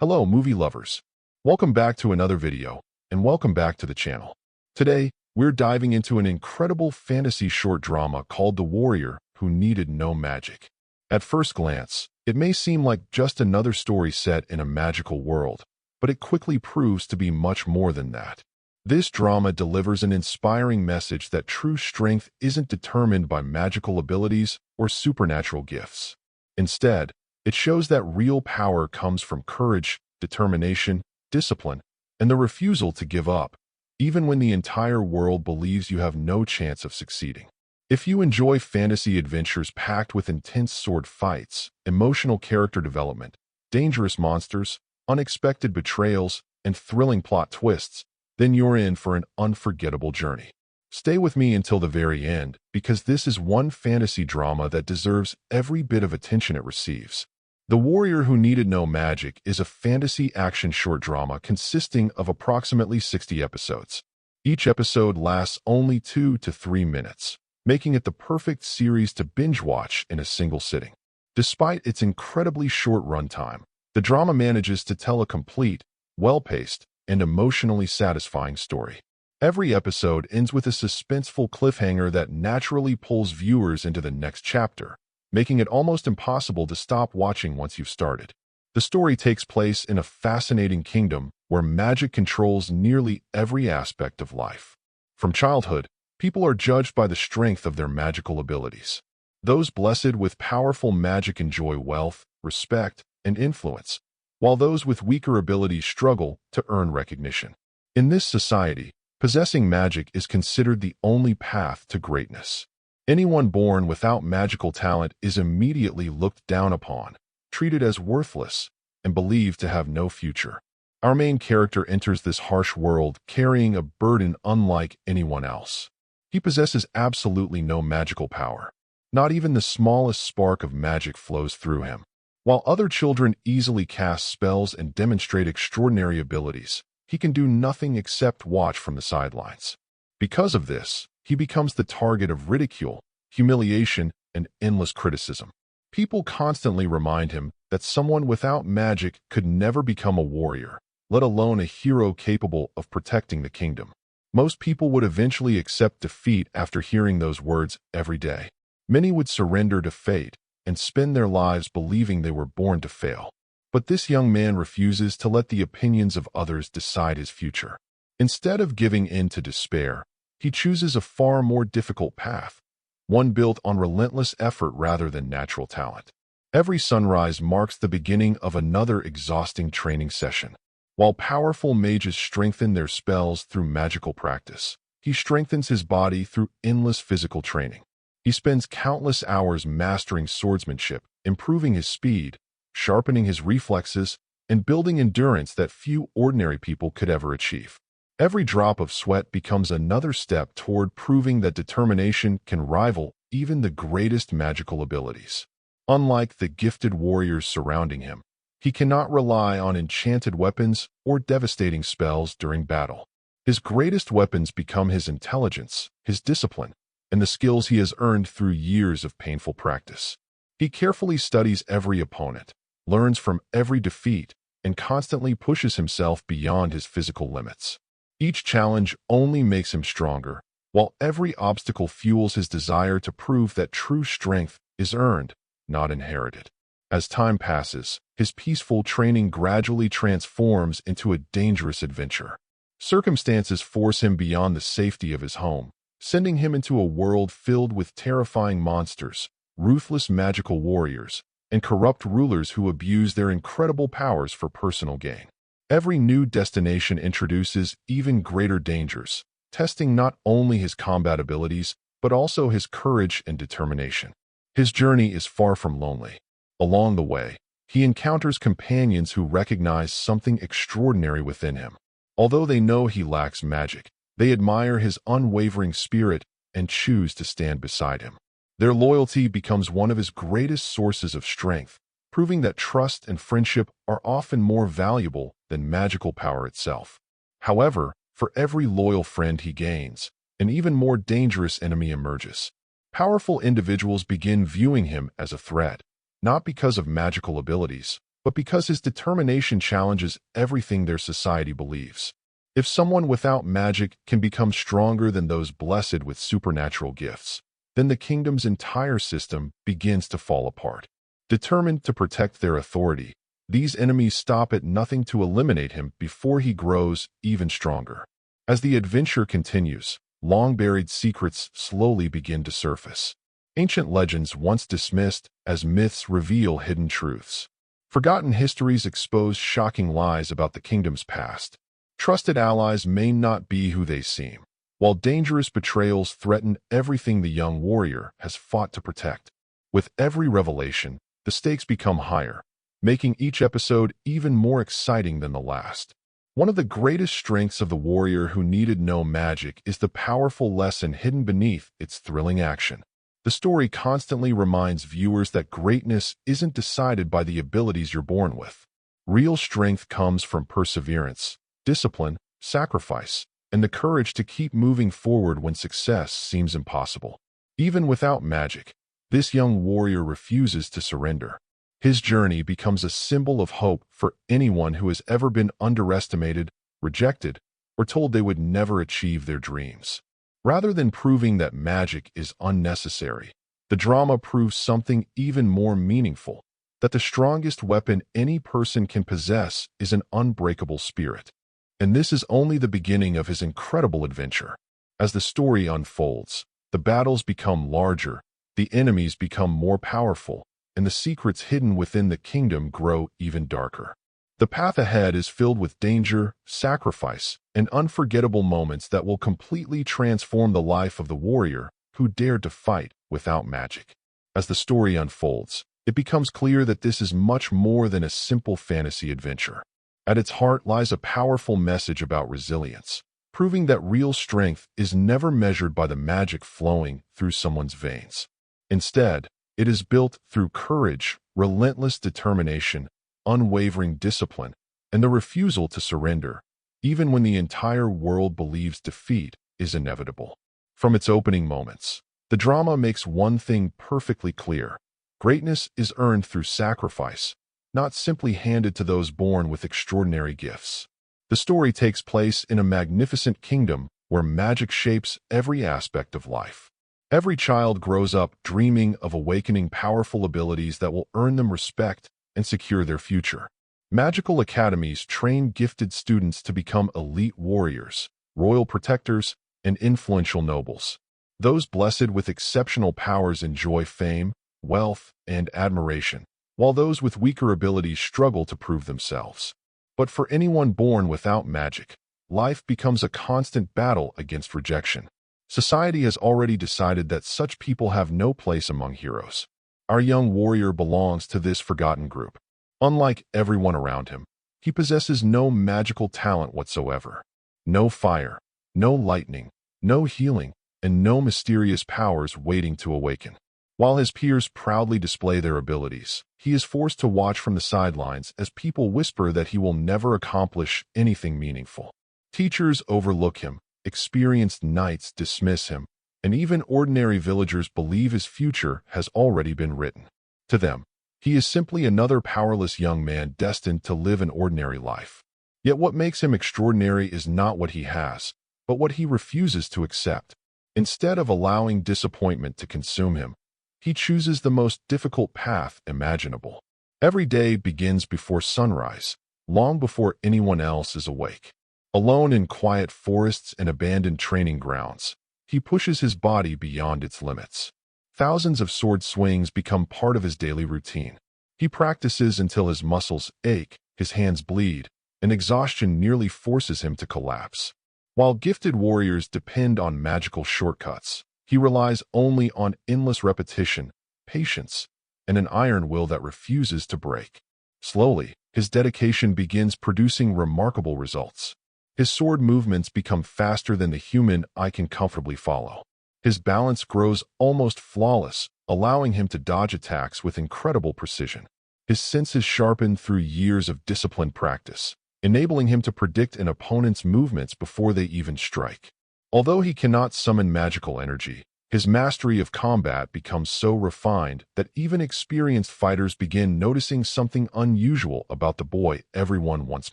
Hello, movie lovers. Welcome back to another video, and welcome back to the channel. Today, we're diving into an incredible fantasy short drama called The Warrior Who Needed No Magic. At first glance, it may seem like just another story set in a magical world, but it quickly proves to be much more than that. This drama delivers an inspiring message that true strength isn't determined by magical abilities or supernatural gifts. Instead, it shows that real power comes from courage, determination, discipline, and the refusal to give up, even when the entire world believes you have no chance of succeeding. If you enjoy fantasy adventures packed with intense sword fights, emotional character development, dangerous monsters, unexpected betrayals, and thrilling plot twists, then you're in for an unforgettable journey. Stay with me until the very end, because this is one fantasy drama that deserves every bit of attention it receives. The Warrior Who Needed No Magic is a fantasy action short drama consisting of approximately 60 episodes. Each episode lasts only 2 to 3 minutes, making it the perfect series to binge watch in a single sitting. Despite its incredibly short runtime, the drama manages to tell a complete, well-paced, and emotionally satisfying story. Every episode ends with a suspenseful cliffhanger that naturally pulls viewers into the next chapter, making it almost impossible to stop watching once you've started. The story takes place in a fascinating kingdom where magic controls nearly every aspect of life. From childhood, people are judged by the strength of their magical abilities. Those blessed with powerful magic enjoy wealth, respect, and influence, while those with weaker abilities struggle to earn recognition. In this society, possessing magic is considered the only path to greatness. Anyone born without magical talent is immediately looked down upon, treated as worthless, and believed to have no future. Our main character enters this harsh world carrying a burden unlike anyone else. He possesses absolutely no magical power. Not even the smallest spark of magic flows through him. While other children easily cast spells and demonstrate extraordinary abilities, he can do nothing except watch from the sidelines. Because of this, he becomes the target of ridicule, humiliation, and endless criticism. People constantly remind him that someone without magic could never become a warrior, let alone a hero capable of protecting the kingdom. Most people would eventually accept defeat after hearing those words every day. Many would surrender to fate and spend their lives believing they were born to fail. But this young man refuses to let the opinions of others decide his future. Instead of giving in to despair, he chooses a far more difficult path, one built on relentless effort rather than natural talent. Every sunrise marks the beginning of another exhausting training session. While powerful mages strengthen their spells through magical practice, he strengthens his body through endless physical training. He spends countless hours mastering swordsmanship, improving his speed, sharpening his reflexes, and building endurance that few ordinary people could ever achieve. Every drop of sweat becomes another step toward proving that determination can rival even the greatest magical abilities. Unlike the gifted warriors surrounding him, he cannot rely on enchanted weapons or devastating spells during battle. His greatest weapons become his intelligence, his discipline, and the skills he has earned through years of painful practice. He carefully studies every opponent, learns from every defeat, and constantly pushes himself beyond his physical limits. Each challenge only makes him stronger, while every obstacle fuels his desire to prove that true strength is earned, not inherited. As time passes, his peaceful training gradually transforms into a dangerous adventure. Circumstances force him beyond the safety of his home, sending him into a world filled with terrifying monsters, ruthless magical warriors, and corrupt rulers who abuse their incredible powers for personal gain. Every new destination introduces even greater dangers, testing not only his combat abilities, but also his courage and determination. His journey is far from lonely. Along the way, he encounters companions who recognize something extraordinary within him. Although they know he lacks magic, they admire his unwavering spirit and choose to stand beside him. Their loyalty becomes one of his greatest sources of strength, proving that trust and friendship are often more valuable than magical power itself. However, for every loyal friend he gains, an even more dangerous enemy emerges. Powerful individuals begin viewing him as a threat, not because of magical abilities, but because his determination challenges everything their society believes. If someone without magic can become stronger than those blessed with supernatural gifts, then the kingdom's entire system begins to fall apart. Determined to protect their authority, these enemies stop at nothing to eliminate him before he grows even stronger. As the adventure continues, long-buried secrets slowly begin to surface. Ancient legends once dismissed as myths reveal hidden truths. Forgotten histories expose shocking lies about the kingdom's past. Trusted allies may not be who they seem, while dangerous betrayals threaten everything the young warrior has fought to protect. With every revelation, the stakes become higher, making each episode even more exciting than the last. One of the greatest strengths of the warrior who needed no magic is the powerful lesson hidden beneath its thrilling action. The story constantly reminds viewers that greatness isn't decided by the abilities you're born with. Real strength comes from perseverance, discipline, sacrifice, and the courage to keep moving forward when success seems impossible. Even without magic, this young warrior refuses to surrender. His journey becomes a symbol of hope for anyone who has ever been underestimated, rejected, or told they would never achieve their dreams. Rather than proving that magic is unnecessary, the drama proves something even more meaningful, that the strongest weapon any person can possess is an unbreakable spirit. And this is only the beginning of his incredible adventure. As the story unfolds, the battles become larger, the enemies become more powerful, and the secrets hidden within the kingdom grow even darker. The path ahead is filled with danger, sacrifice, and unforgettable moments that will completely transform the life of the warrior who dared to fight without magic. As the story unfolds, it becomes clear that this is much more than a simple fantasy adventure. At its heart lies a powerful message about resilience, proving that real strength is never measured by the magic flowing through someone's veins. Instead, it is built through courage, relentless determination, unwavering discipline, and the refusal to surrender, even when the entire world believes defeat is inevitable. From its opening moments, the drama makes one thing perfectly clear: greatness is earned through sacrifice, not simply handed to those born with extraordinary gifts. The story takes place in a magnificent kingdom where magic shapes every aspect of life. Every child grows up dreaming of awakening powerful abilities that will earn them respect and secure their future. Magical academies train gifted students to become elite warriors, royal protectors, and influential nobles. Those blessed with exceptional powers enjoy fame, wealth, and admiration, while those with weaker abilities struggle to prove themselves. But for anyone born without magic, life becomes a constant battle against rejection. Society has already decided that such people have no place among heroes. Our young warrior belongs to this forgotten group. Unlike everyone around him, he possesses no magical talent whatsoever. No fire, no lightning, no healing, and no mysterious powers waiting to awaken. While his peers proudly display their abilities, he is forced to watch from the sidelines as people whisper that he will never accomplish anything meaningful. Teachers overlook him, experienced knights dismiss him, and even ordinary villagers believe his future has already been written. To them, he is simply another powerless young man destined to live an ordinary life. Yet what makes him extraordinary is not what he has, but what he refuses to accept. Instead of allowing disappointment to consume him, he chooses the most difficult path imaginable. Every day begins before sunrise, long before anyone else is awake. Alone in quiet forests and abandoned training grounds, he pushes his body beyond its limits. Thousands of sword swings become part of his daily routine. He practices until his muscles ache, his hands bleed, and exhaustion nearly forces him to collapse. While gifted warriors depend on magical shortcuts, he relies only on endless repetition, patience, and an iron will that refuses to break. Slowly, his dedication begins producing remarkable results. His sword movements become faster than the human eye can comfortably follow. His balance grows almost flawless, allowing him to dodge attacks with incredible precision. His senses sharpen through years of disciplined practice, enabling him to predict an opponent's movements before they even strike. Although he cannot summon magical energy, His mastery of combat becomes so refined that even experienced fighters begin noticing something unusual about the boy everyone once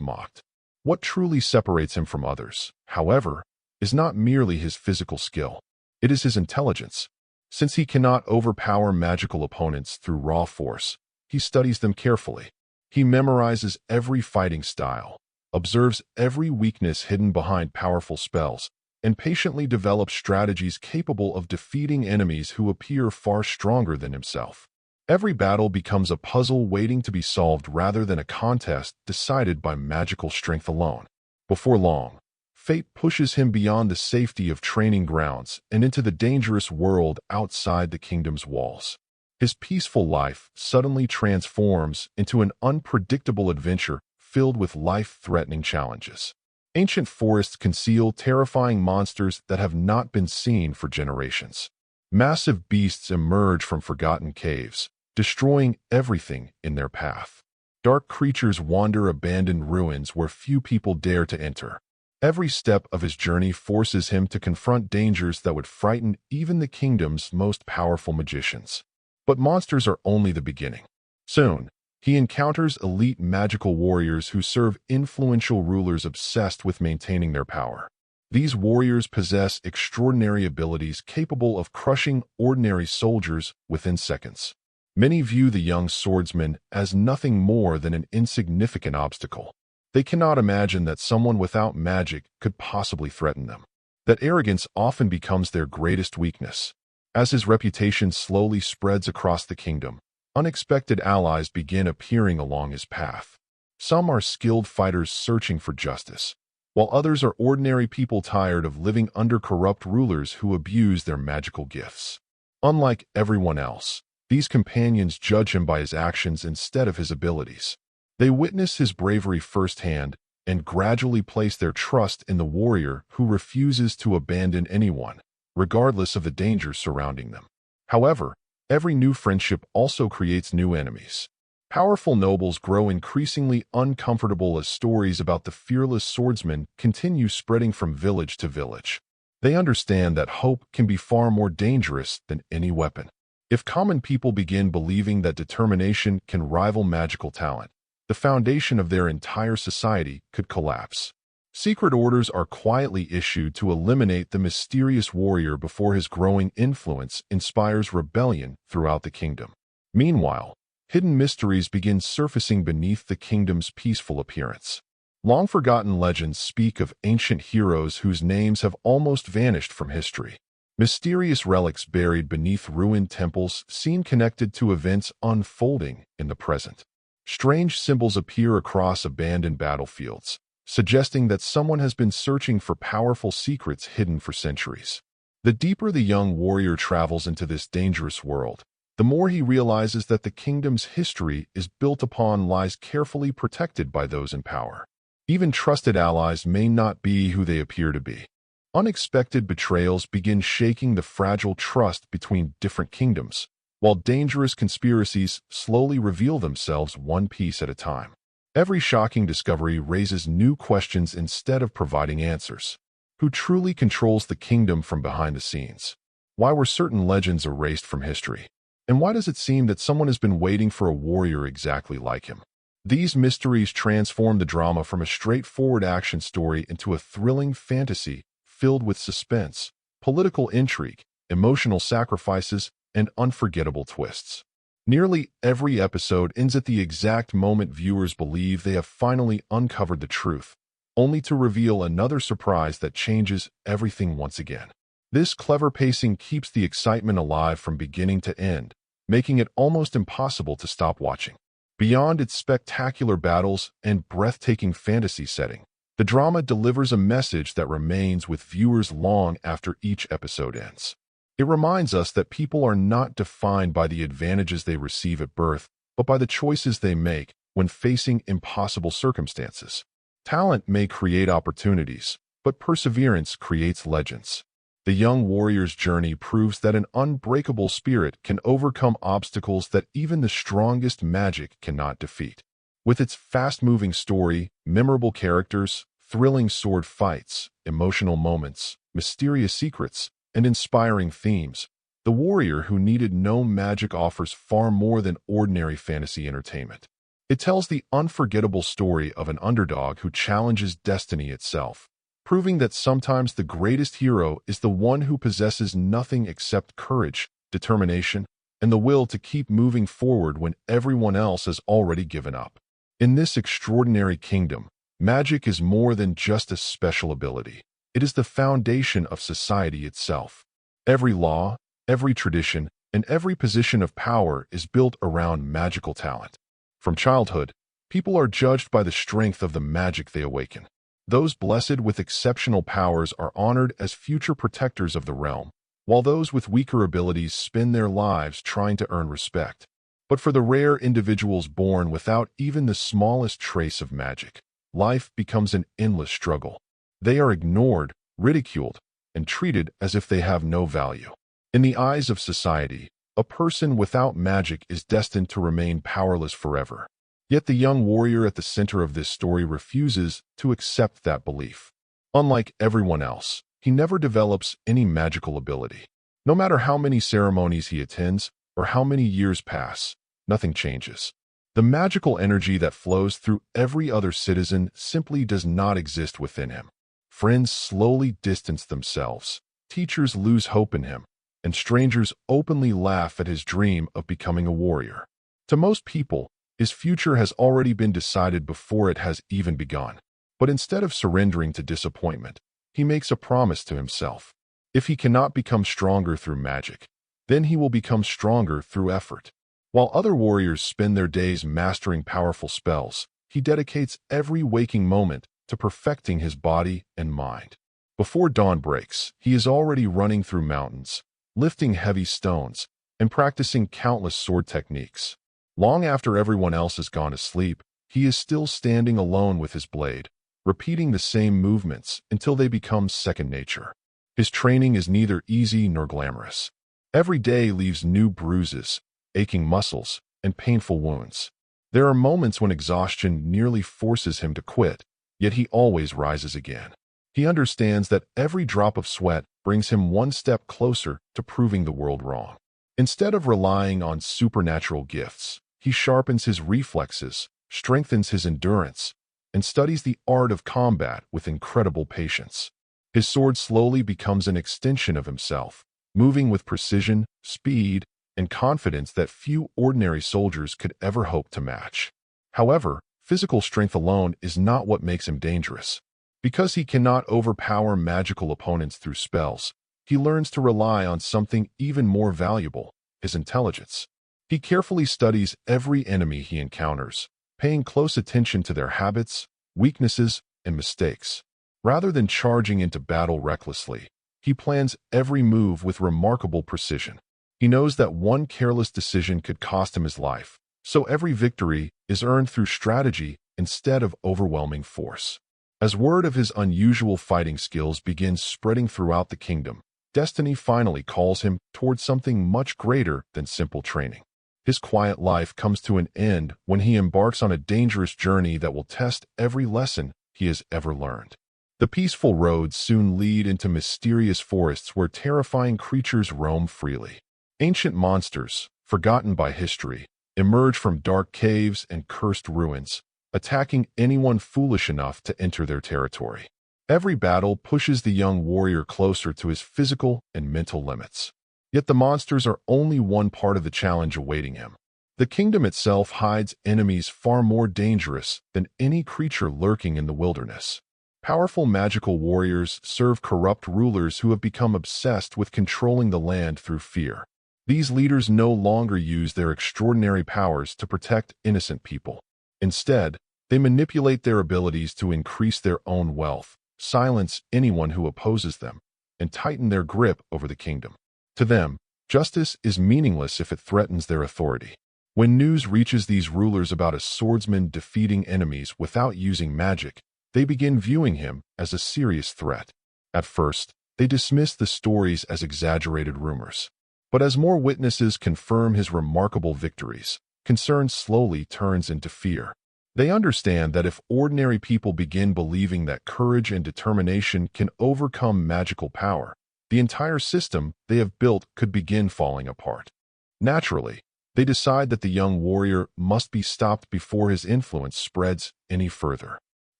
mocked. What truly separates him from others, however, is not merely his physical skill. It is his intelligence. Since he cannot overpower magical opponents through raw force, he studies them carefully. He memorizes every fighting style, observes every weakness hidden behind powerful spells, and patiently develops strategies capable of defeating enemies who appear far stronger than himself. Every battle becomes a puzzle waiting to be solved rather than a contest decided by magical strength alone. Before long, fate pushes him beyond the safety of training grounds and into the dangerous world outside the kingdom's walls. His peaceful life suddenly transforms into an unpredictable adventure filled with life-threatening challenges. Ancient forests conceal terrifying monsters that have not been seen for generations. Massive beasts emerge from forgotten caves, destroying everything in their path. Dark creatures wander abandoned ruins where few people dare to enter. Every step of his journey forces him to confront dangers that would frighten even the kingdom's most powerful magicians. But monsters are only the beginning. Soon, he encounters elite magical warriors who serve influential rulers obsessed with maintaining their power. These warriors possess extraordinary abilities capable of crushing ordinary soldiers within seconds. Many view the young swordsman as nothing more than an insignificant obstacle. They cannot imagine that someone without magic could possibly threaten them. That arrogance often becomes their greatest weakness. As his reputation slowly spreads across the kingdom, unexpected allies begin appearing along his path. Some are skilled fighters searching for justice, while others are ordinary people tired of living under corrupt rulers who abuse their magical gifts. Unlike everyone else, these companions judge him by his actions instead of his abilities. They witness his bravery firsthand and gradually place their trust in the warrior who refuses to abandon anyone, regardless of the dangers surrounding them. However, every new friendship also creates new enemies. Powerful nobles grow increasingly uncomfortable as stories about the fearless swordsman continue spreading from village to village. They understand that hope can be far more dangerous than any weapon. If common people begin believing that determination can rival magical talent, the foundation of their entire society could collapse. Secret orders are quietly issued to eliminate the mysterious warrior before his growing influence inspires rebellion throughout the kingdom. Meanwhile, hidden mysteries begin surfacing beneath the kingdom's peaceful appearance. Long-forgotten legends speak of ancient heroes whose names have almost vanished from history. Mysterious relics buried beneath ruined temples seem connected to events unfolding in the present. Strange symbols appear across abandoned battlefields, suggesting that someone has been searching for powerful secrets hidden for centuries. The deeper the young warrior travels into this dangerous world, the more he realizes that the kingdom's history is built upon lies carefully protected by those in power. Even trusted allies may not be who they appear to be. Unexpected betrayals begin shaking the fragile trust between different kingdoms, while dangerous conspiracies slowly reveal themselves one piece at a time. Every shocking discovery raises new questions instead of providing answers. Who truly controls the kingdom from behind the scenes? Why were certain legends erased from history? And why does it seem that someone has been waiting for a warrior exactly like him? These mysteries transform the drama from a straightforward action story into a thrilling fantasy filled with suspense, political intrigue, emotional sacrifices, and unforgettable twists. Nearly every episode ends at the exact moment viewers believe they have finally uncovered the truth, only to reveal another surprise that changes everything once again. This clever pacing keeps the excitement alive from beginning to end, making it almost impossible to stop watching. Beyond its spectacular battles and breathtaking fantasy setting, the drama delivers a message that remains with viewers long after each episode ends. It reminds us that people are not defined by the advantages they receive at birth, but by the choices they make when facing impossible circumstances. Talent may create opportunities, but perseverance creates legends. The young warrior's journey proves that an unbreakable spirit can overcome obstacles that even the strongest magic cannot defeat. With its fast-moving story, memorable characters, thrilling sword fights, emotional moments, mysterious secrets, and inspiring themes, The Warrior Who Needed No Magic offers far more than ordinary fantasy entertainment. It tells the unforgettable story of an underdog who challenges destiny itself, proving that sometimes the greatest hero is the one who possesses nothing except courage, determination, and the will to keep moving forward when everyone else has already given up. In this extraordinary kingdom, magic is more than just a special ability. It is the foundation of society itself. Every law, every tradition, and every position of power is built around magical talent. From childhood, people are judged by the strength of the magic they awaken. Those blessed with exceptional powers are honored as future protectors of the realm, while those with weaker abilities spend their lives trying to earn respect. But for the rare individuals born without even the smallest trace of magic, life becomes an endless struggle. They are ignored, ridiculed, and treated as if they have no value. In the eyes of society, a person without magic is destined to remain powerless forever. Yet the young warrior at the center of this story refuses to accept that belief. Unlike everyone else, he never develops any magical ability. No matter how many ceremonies he attends or how many years pass, nothing changes. The magical energy that flows through every other citizen simply does not exist within him. Friends slowly distance themselves, teachers lose hope in him, and strangers openly laugh at his dream of becoming a warrior. To most people, his future has already been decided before it has even begun. But instead of surrendering to disappointment, he makes a promise to himself. If he cannot become stronger through magic, then he will become stronger through effort. While other warriors spend their days mastering powerful spells, he dedicates every waking moment to perfecting his body and mind. Before dawn breaks, he is already running through mountains, lifting heavy stones, and practicing countless sword techniques. Long after everyone else has gone to sleep, he is still standing alone with his blade, repeating the same movements until they become second nature. His training is neither easy nor glamorous. Every day leaves new bruises, aching muscles, and painful wounds. There are moments when exhaustion nearly forces him to quit, yet he always rises again. He understands that every drop of sweat brings him one step closer to proving the world wrong. Instead of relying on supernatural gifts, he sharpens his reflexes, strengthens his endurance, and studies the art of combat with incredible patience. His sword slowly becomes an extension of himself, moving with precision, speed, and confidence that few ordinary soldiers could ever hope to match. However, physical strength alone is not what makes him dangerous. Because he cannot overpower magical opponents through spells, he learns to rely on something even more valuable, his intelligence. He carefully studies every enemy he encounters, paying close attention to their habits, weaknesses, and mistakes. Rather than charging into battle recklessly, he plans every move with remarkable precision. He knows that one careless decision could cost him his life, so every victory is earned through strategy instead of overwhelming force. As word of his unusual fighting skills begins spreading throughout the kingdom, destiny finally calls him towards something much greater than simple training. His quiet life comes to an end when he embarks on a dangerous journey that will test every lesson he has ever learned. The peaceful roads soon lead into mysterious forests where terrifying creatures roam freely. Ancient monsters, forgotten by history, emerge from dark caves and cursed ruins, attacking anyone foolish enough to enter their territory. Every battle pushes the young warrior closer to his physical and mental limits. Yet the monsters are only one part of the challenge awaiting him. The kingdom itself hides enemies far more dangerous than any creature lurking in the wilderness. Powerful magical warriors serve corrupt rulers who have become obsessed with controlling the land through fear. These leaders no longer use their extraordinary powers to protect innocent people. Instead, they manipulate their abilities to increase their own wealth, silence anyone who opposes them, and tighten their grip over the kingdom. To them, justice is meaningless if it threatens their authority. When news reaches these rulers about a swordsman defeating enemies without using magic, they begin viewing him as a serious threat. At first, they dismiss the stories as exaggerated rumors. But as more witnesses confirm his remarkable victories, concern slowly turns into fear. They understand that if ordinary people begin believing that courage and determination can overcome magical power, the entire system they have built could begin falling apart. Naturally, they decide that the young warrior must be stopped before his influence spreads any further.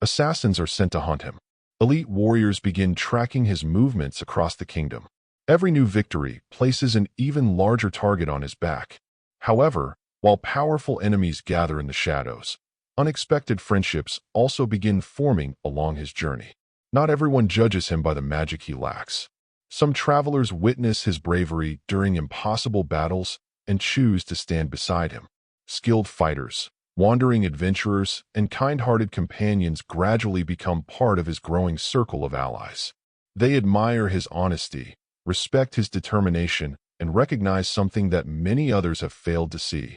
Assassins are sent to hunt him. Elite warriors begin tracking his movements across the kingdom. Every new victory places an even larger target on his back. However, while powerful enemies gather in the shadows, unexpected friendships also begin forming along his journey. Not everyone judges him by the magic he lacks. Some travelers witness his bravery during impossible battles and choose to stand beside him. Skilled fighters, wandering adventurers, and kind-hearted companions gradually become part of his growing circle of allies. They admire his honesty, respect his determination, and recognize something that many others have failed to see: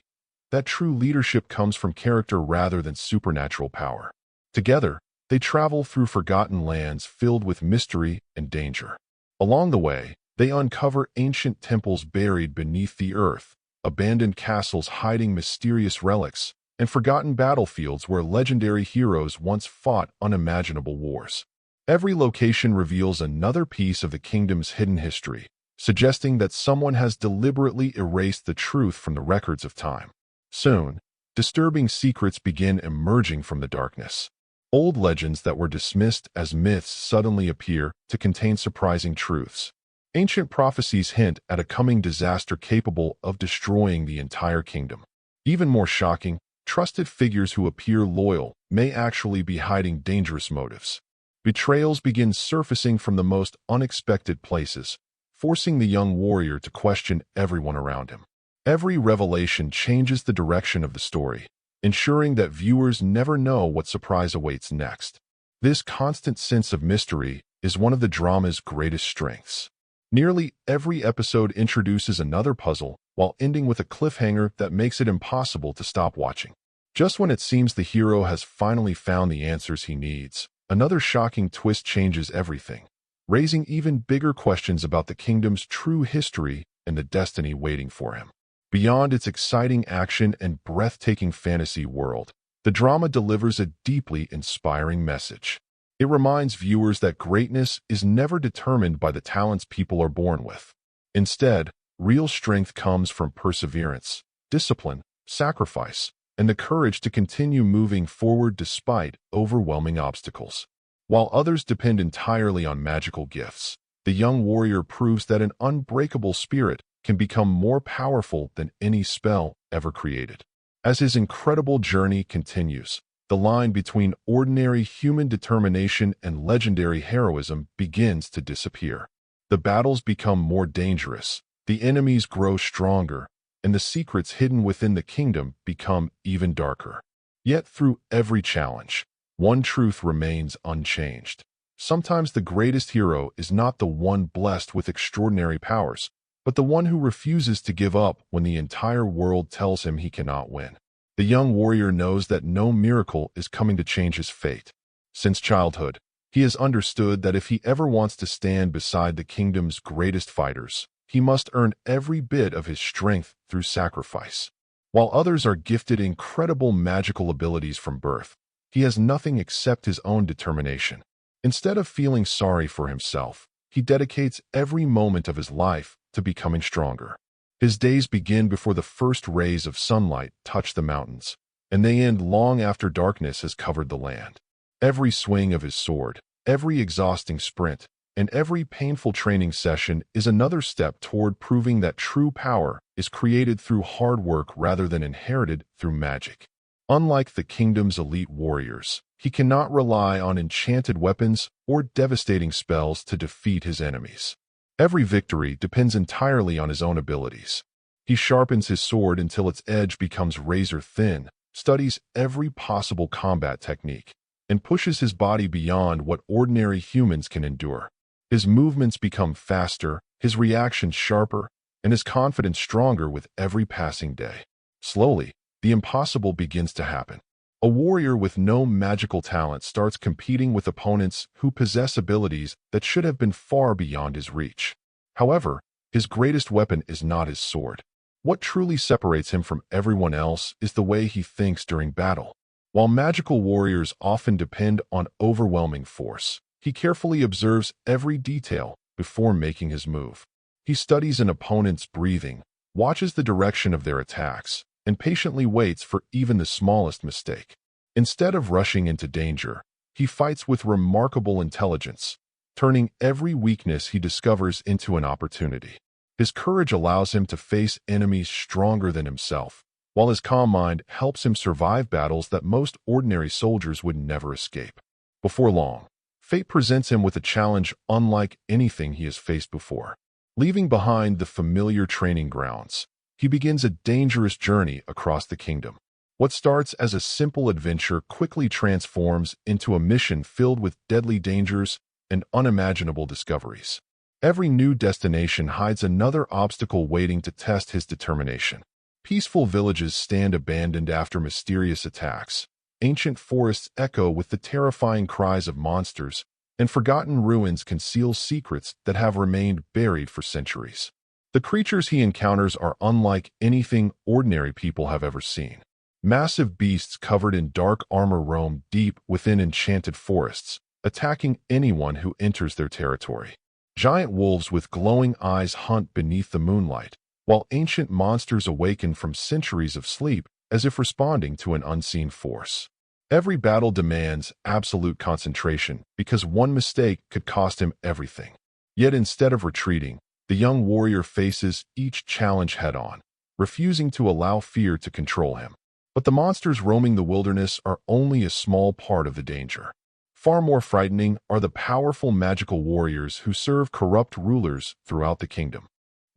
that true leadership comes from character rather than supernatural power. Together, they travel through forgotten lands filled with mystery and danger. Along the way, they uncover ancient temples buried beneath the earth, abandoned castles hiding mysterious relics, and forgotten battlefields where legendary heroes once fought unimaginable wars. Every location reveals another piece of the kingdom's hidden history, suggesting that someone has deliberately erased the truth from the records of time. Soon, disturbing secrets begin emerging from the darkness. Old legends that were dismissed as myths suddenly appear to contain surprising truths. Ancient prophecies hint at a coming disaster capable of destroying the entire kingdom. Even more shocking, trusted figures who appear loyal may actually be hiding dangerous motives. Betrayals begin surfacing from the most unexpected places, forcing the young warrior to question everyone around him. Every revelation changes the direction of the story, ensuring that viewers never know what surprise awaits next. This constant sense of mystery is one of the drama's greatest strengths. Nearly every episode introduces another puzzle, while ending with a cliffhanger that makes it impossible to stop watching. Just when it seems the hero has finally found the answers he needs, another shocking twist changes everything, raising even bigger questions about the kingdom's true history and the destiny waiting for him. Beyond its exciting action and breathtaking fantasy world, the drama delivers a deeply inspiring message. It reminds viewers that greatness is never determined by the talents people are born with. Instead, real strength comes from perseverance, discipline, sacrifice, and the courage to continue moving forward despite overwhelming obstacles. While others depend entirely on magical gifts, the young warrior proves that an unbreakable spirit can become more powerful than any spell ever created. As his incredible journey continues, the line between ordinary human determination and legendary heroism begins to disappear. The battles become more dangerous, the enemies grow stronger, and the secrets hidden within the kingdom become even darker. Yet through every challenge, one truth remains unchanged. Sometimes the greatest hero is not the one blessed with extraordinary powers, but the one who refuses to give up when the entire world tells him he cannot win. The young warrior knows that no miracle is coming to change his fate. Since childhood, he has understood that if he ever wants to stand beside the kingdom's greatest fighters, he must earn every bit of his strength through sacrifice. While others are gifted incredible magical abilities from birth, he has nothing except his own determination. Instead of feeling sorry for himself, he dedicates every moment of his life to becoming stronger. His days begin before the first rays of sunlight touch the mountains, and they end long after darkness has covered the land. Every swing of his sword, every exhausting sprint, and every painful training session is another step toward proving that true power is created through hard work rather than inherited through magic. Unlike the kingdom's elite warriors, he cannot rely on enchanted weapons or devastating spells to defeat his enemies. Every victory depends entirely on his own abilities. He sharpens his sword until its edge becomes razor-thin, studies every possible combat technique, and pushes his body beyond what ordinary humans can endure. His movements become faster, his reactions sharper, and his confidence stronger with every passing day. Slowly, the impossible begins to happen. A warrior with no magical talent starts competing with opponents who possess abilities that should have been far beyond his reach. However, his greatest weapon is not his sword. What truly separates him from everyone else is the way he thinks during battle. While magical warriors often depend on overwhelming force, he carefully observes every detail, before making his move. He studies an opponent's breathing, watches the direction of their attacks, and patiently waits for even the smallest mistake. Instead of rushing into danger, he fights with remarkable intelligence, turning every weakness he discovers into an opportunity. His courage allows him to face enemies stronger than himself, while his calm mind helps him survive battles that most ordinary soldiers would never escape. Before long, fate presents him with a challenge unlike anything he has faced before. Leaving behind the familiar training grounds, he begins a dangerous journey across the kingdom. What starts as a simple adventure quickly transforms into a mission filled with deadly dangers and unimaginable discoveries. Every new destination hides another obstacle waiting to test his determination. Peaceful villages stand abandoned after mysterious attacks. Ancient forests echo with the terrifying cries of monsters, and forgotten ruins conceal secrets that have remained buried for centuries. The creatures he encounters are unlike anything ordinary people have ever seen. Massive beasts covered in dark armor roam deep within enchanted forests, attacking anyone who enters their territory. Giant wolves with glowing eyes hunt beneath the moonlight, while ancient monsters awaken from centuries of sleep as if responding to an unseen force. Every battle demands absolute concentration because one mistake could cost him everything. Yet instead of retreating, the young warrior faces each challenge head-on, refusing to allow fear to control him. But the monsters roaming the wilderness are only a small part of the danger. Far more frightening are the powerful magical warriors who serve corrupt rulers throughout the kingdom.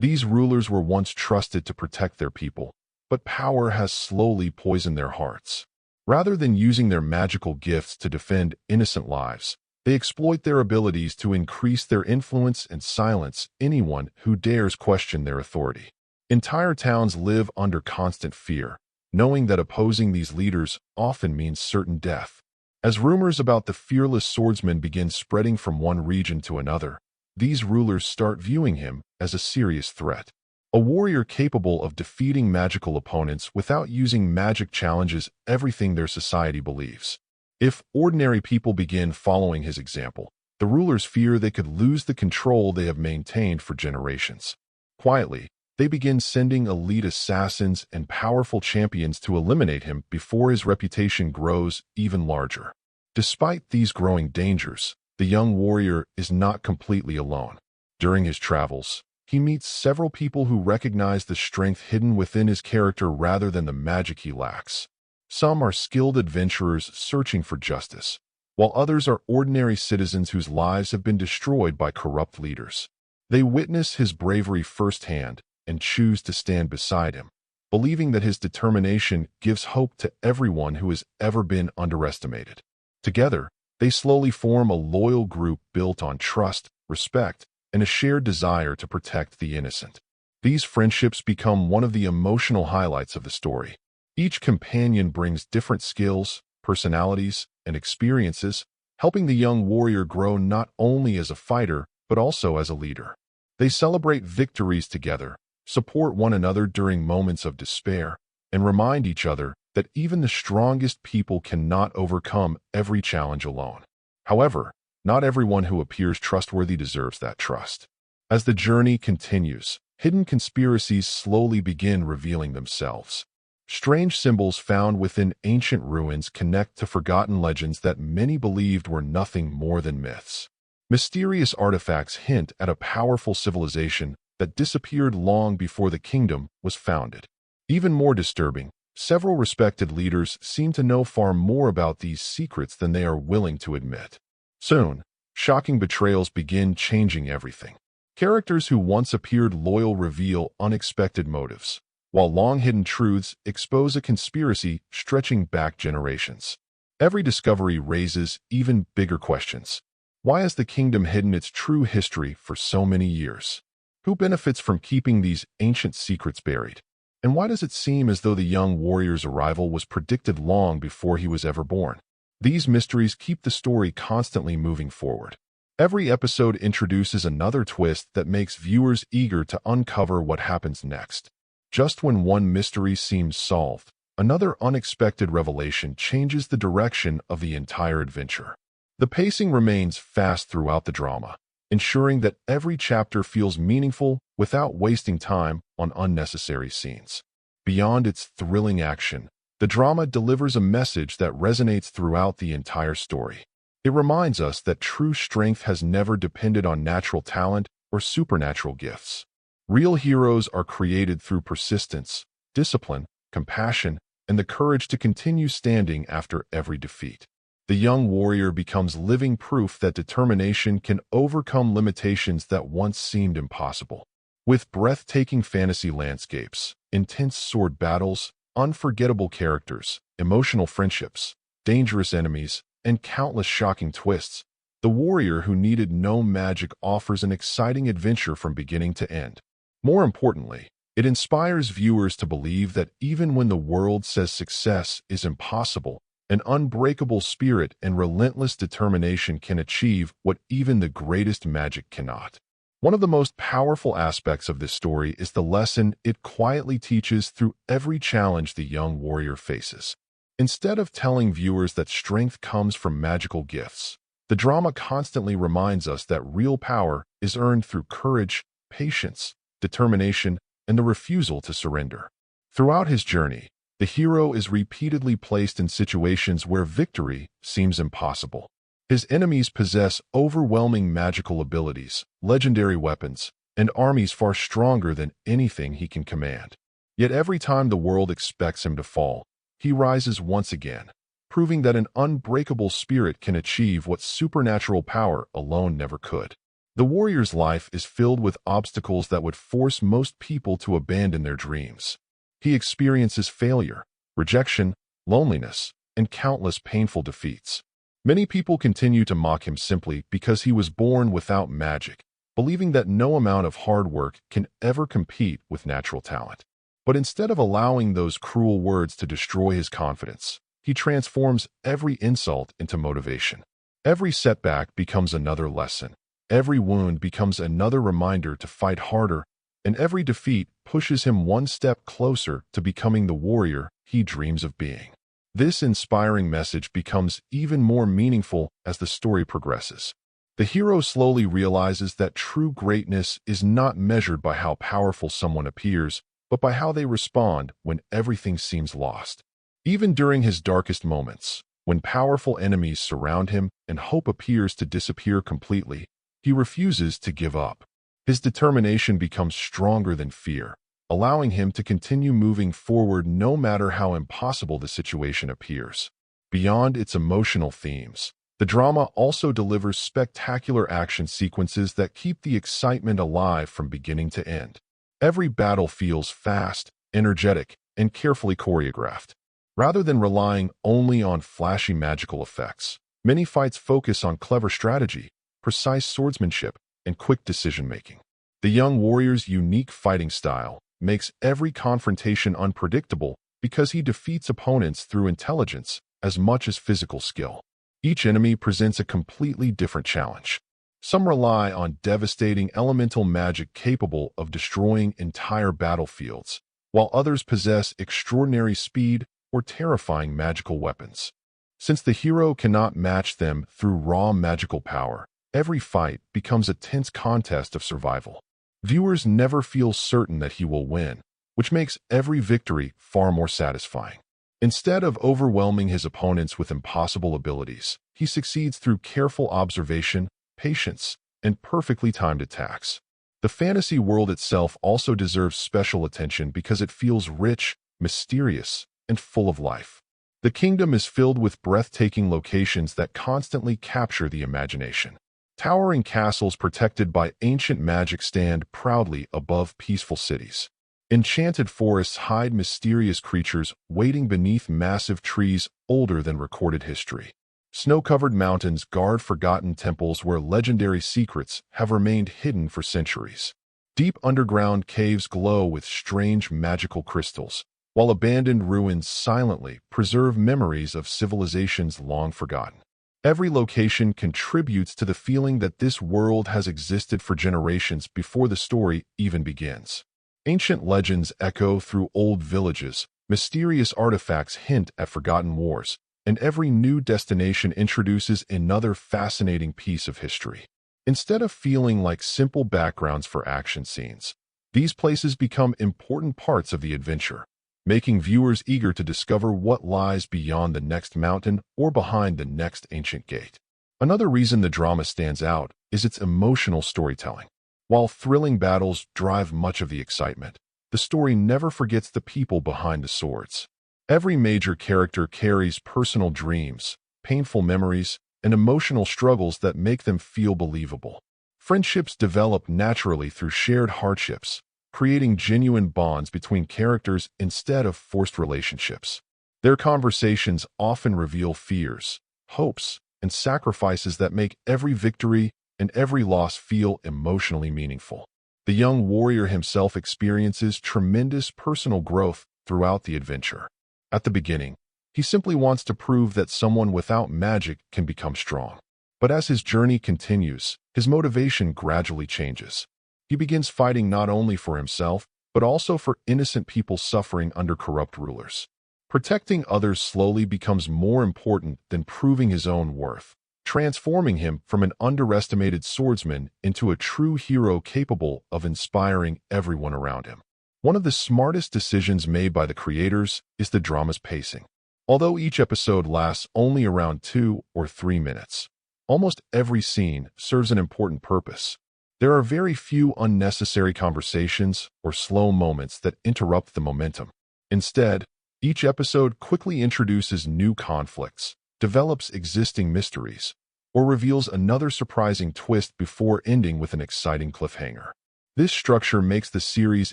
These rulers were once trusted to protect their people, but power has slowly poisoned their hearts. Rather than using their magical gifts to defend innocent lives, they exploit their abilities to increase their influence and silence anyone who dares question their authority. Entire towns live under constant fear, knowing that opposing these leaders often means certain death. As rumors about the fearless swordsman begin spreading from one region to another, these rulers start viewing him as a serious threat. A warrior capable of defeating magical opponents without using magic challenges everything their society believes. If ordinary people begin following his example, the rulers fear they could lose the control they have maintained for generations. Quietly, they begin sending elite assassins and powerful champions to eliminate him before his reputation grows even larger. Despite these growing dangers, the young warrior is not completely alone. During his travels, he meets several people who recognize the strength hidden within his character rather than the magic he lacks. Some are skilled adventurers searching for justice, while others are ordinary citizens whose lives have been destroyed by corrupt leaders. They witness his bravery firsthand and choose to stand beside him, believing that his determination gives hope to everyone who has ever been underestimated. Together, they slowly form a loyal group built on trust, respect, and a shared desire to protect the innocent. These friendships become one of the emotional highlights of the story. Each companion brings different skills, personalities, and experiences, helping the young warrior grow not only as a fighter, but also as a leader. They celebrate victories together, support one another during moments of despair, and remind each other that even the strongest people cannot overcome every challenge alone. However, not everyone who appears trustworthy deserves that trust. As the journey continues, hidden conspiracies slowly begin revealing themselves. Strange symbols found within ancient ruins connect to forgotten legends that many believed were nothing more than myths. Mysterious artifacts hint at a powerful civilization that disappeared long before the kingdom was founded. Even more disturbing, several respected leaders seem to know far more about these secrets than they are willing to admit. Soon, shocking betrayals begin changing everything. Characters who once appeared loyal reveal unexpected motives, while long-hidden truths expose a conspiracy stretching back generations. Every discovery raises even bigger questions. Why has the kingdom hidden its true history for so many years? Who benefits from keeping these ancient secrets buried? And why does it seem as though the young warrior's arrival was predicted long before he was ever born? These mysteries keep the story constantly moving forward. Every episode introduces another twist that makes viewers eager to uncover what happens next. Just when one mystery seems solved, another unexpected revelation changes the direction of the entire adventure. The pacing remains fast throughout the drama, ensuring that every chapter feels meaningful without wasting time on unnecessary scenes. Beyond its thrilling action, the drama delivers a message that resonates throughout the entire story. It reminds us that true strength has never depended on natural talent or supernatural gifts. Real heroes are created through persistence, discipline, compassion, and the courage to continue standing after every defeat. The young warrior becomes living proof that determination can overcome limitations that once seemed impossible. With breathtaking fantasy landscapes, intense sword battles, unforgettable characters, emotional friendships, dangerous enemies, and countless shocking twists, The Warrior Who Needed No Magic offers an exciting adventure from beginning to end. More importantly, it inspires viewers to believe that even when the world says success is impossible, an unbreakable spirit and relentless determination can achieve what even the greatest magic cannot. One of the most powerful aspects of this story is the lesson it quietly teaches through every challenge the young warrior faces. Instead of telling viewers that strength comes from magical gifts, the drama constantly reminds us that real power is earned through courage, patience, determination, and the refusal to surrender. Throughout his journey, the hero is repeatedly placed in situations where victory seems impossible. His enemies possess overwhelming magical abilities, legendary weapons, and armies far stronger than anything he can command. Yet every time the world expects him to fall, he rises once again, proving that an unbreakable spirit can achieve what supernatural power alone never could. The warrior's life is filled with obstacles that would force most people to abandon their dreams. He experiences failure, rejection, loneliness, and countless painful defeats. Many people continue to mock him simply because he was born without magic, believing that no amount of hard work can ever compete with natural talent. But instead of allowing those cruel words to destroy his confidence, he transforms every insult into motivation. Every setback becomes another lesson. Every wound becomes another reminder to fight harder, and every defeat pushes him one step closer to becoming the warrior he dreams of being. This inspiring message becomes even more meaningful as the story progresses. The hero slowly realizes that true greatness is not measured by how powerful someone appears, but by how they respond when everything seems lost. Even during his darkest moments, when powerful enemies surround him and hope appears to disappear completely, he refuses to give up. His determination becomes stronger than fear, allowing him to continue moving forward no matter how impossible the situation appears. Beyond its emotional themes, the drama also delivers spectacular action sequences that keep the excitement alive from beginning to end. Every battle feels fast, energetic, and carefully choreographed. Rather than relying only on flashy magical effects, many fights focus on clever strategy, precise swordsmanship, and quick decision-making. The young warrior's unique fighting style makes every confrontation unpredictable because he defeats opponents through intelligence as much as physical skill. Each enemy presents a completely different challenge. Some rely on devastating elemental magic capable of destroying entire battlefields, while others possess extraordinary speed or terrifying magical weapons. Since the hero cannot match them through raw magical power, every fight becomes a tense contest of survival. Viewers never feel certain that he will win, which makes every victory far more satisfying. Instead of overwhelming his opponents with impossible abilities, he succeeds through careful observation, patience, and perfectly timed attacks. The fantasy world itself also deserves special attention because it feels rich, mysterious, and full of life. The kingdom is filled with breathtaking locations that constantly capture the imagination. Towering castles protected by ancient magic stand proudly above peaceful cities. Enchanted forests hide mysterious creatures waiting beneath massive trees older than recorded history. Snow-covered mountains guard forgotten temples where legendary secrets have remained hidden for centuries. Deep underground caves glow with strange magical crystals, while abandoned ruins silently preserve memories of civilizations long forgotten. Every location contributes to the feeling that this world has existed for generations before the story even begins. Ancient legends echo through old villages, mysterious artifacts hint at forgotten wars, and every new destination introduces another fascinating piece of history. Instead of feeling like simple backgrounds for action scenes, these places become important parts of the adventure, making viewers eager to discover what lies beyond the next mountain or behind the next ancient gate. Another reason the drama stands out is its emotional storytelling. While thrilling battles drive much of the excitement, the story never forgets the people behind the swords. Every major character carries personal dreams, painful memories, and emotional struggles that make them feel believable. Friendships develop naturally through shared hardships, creating genuine bonds between characters instead of forced relationships. Their conversations often reveal fears, hopes, and sacrifices that make every victory and every loss feel emotionally meaningful. The young warrior himself experiences tremendous personal growth throughout the adventure. At the beginning, he simply wants to prove that someone without magic can become strong. But as his journey continues, his motivation gradually changes. He begins fighting not only for himself, but also for innocent people suffering under corrupt rulers. Protecting others slowly becomes more important than proving his own worth, transforming him from an underestimated swordsman into a true hero capable of inspiring everyone around him. One of the smartest decisions made by the creators is the drama's pacing. Although each episode lasts only around 2 or 3 minutes, almost every scene serves an important purpose. There are very few unnecessary conversations or slow moments that interrupt the momentum. Instead, each episode quickly introduces new conflicts, develops existing mysteries, or reveals another surprising twist before ending with an exciting cliffhanger. This structure makes the series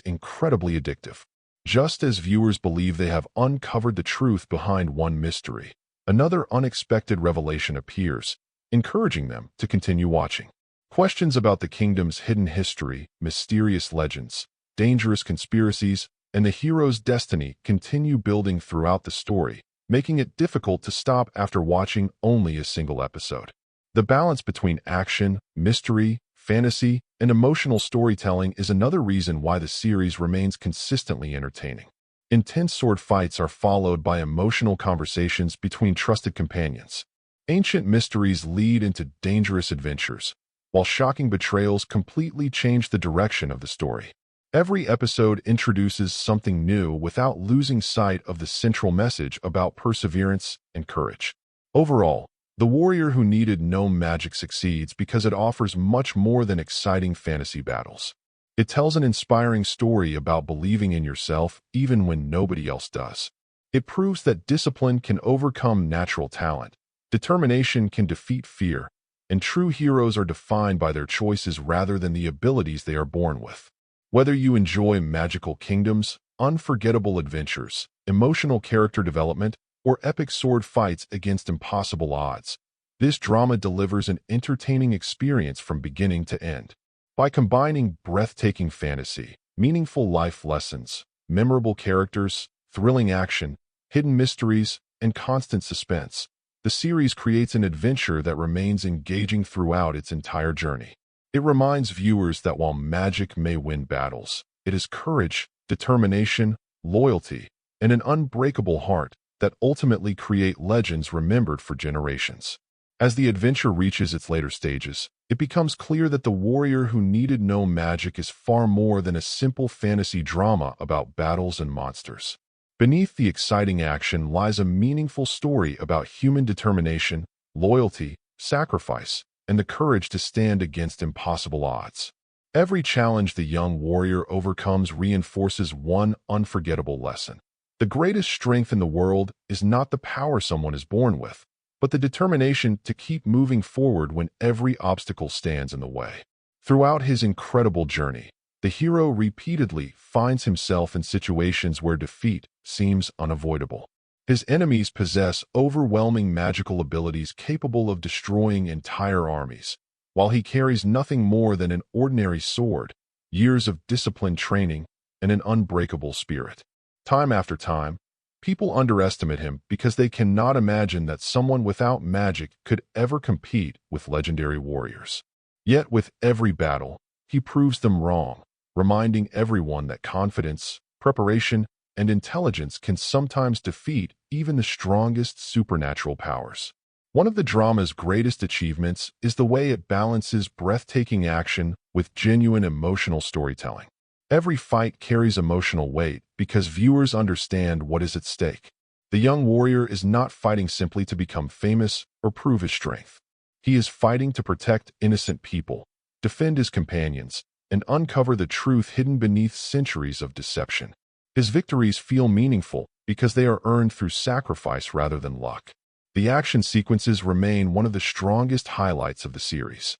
incredibly addictive. Just as viewers believe they have uncovered the truth behind one mystery, another unexpected revelation appears, encouraging them to continue watching. Questions about the kingdom's hidden history, mysterious legends, dangerous conspiracies, and the hero's destiny continue building throughout the story, making it difficult to stop after watching only a single episode. The balance between action, mystery, fantasy, and emotional storytelling is another reason why the series remains consistently entertaining. Intense sword fights are followed by emotional conversations between trusted companions. Ancient mysteries lead into dangerous adventures, while shocking betrayals completely change the direction of the story. Every episode introduces something new without losing sight of the central message about perseverance and courage. Overall, The Warrior Who Needed No Magic succeeds because it offers much more than exciting fantasy battles. It tells an inspiring story about believing in yourself even when nobody else does. It proves that discipline can overcome natural talent, determination can defeat fear, and true heroes are defined by their choices rather than the abilities they are born with. Whether you enjoy magical kingdoms, unforgettable adventures, emotional character development, or epic sword fights against impossible odds, this drama delivers an entertaining experience from beginning to end. By combining breathtaking fantasy, meaningful life lessons, memorable characters, thrilling action, hidden mysteries, and constant suspense, the series creates an adventure that remains engaging throughout its entire journey. It reminds viewers that while magic may win battles, it is courage, determination, loyalty, and an unbreakable heart that ultimately create legends remembered for generations. As the adventure reaches its later stages, it becomes clear that The Warrior Who Needed No Magic is far more than a simple fantasy drama about battles and monsters. Beneath the exciting action lies a meaningful story about human determination, loyalty, sacrifice, and the courage to stand against impossible odds. Every challenge the young warrior overcomes reinforces one unforgettable lesson. The greatest strength in the world is not the power someone is born with, but the determination to keep moving forward when every obstacle stands in the way. Throughout his incredible journey, the hero repeatedly finds himself in situations where defeat seems unavoidable. His enemies possess overwhelming magical abilities capable of destroying entire armies, while he carries nothing more than an ordinary sword, years of disciplined training, and an unbreakable spirit. Time after time, people underestimate him because they cannot imagine that someone without magic could ever compete with legendary warriors. Yet with every battle, he proves them wrong, reminding everyone that confidence, preparation, and intelligence can sometimes defeat even the strongest supernatural powers. One of the drama's greatest achievements is the way it balances breathtaking action with genuine emotional storytelling. Every fight carries emotional weight because viewers understand what is at stake. The young warrior is not fighting simply to become famous or prove his strength. He is fighting to protect innocent people, defend his companions, and uncover the truth hidden beneath centuries of deception. His victories feel meaningful because they are earned through sacrifice rather than luck. The action sequences remain one of the strongest highlights of the series.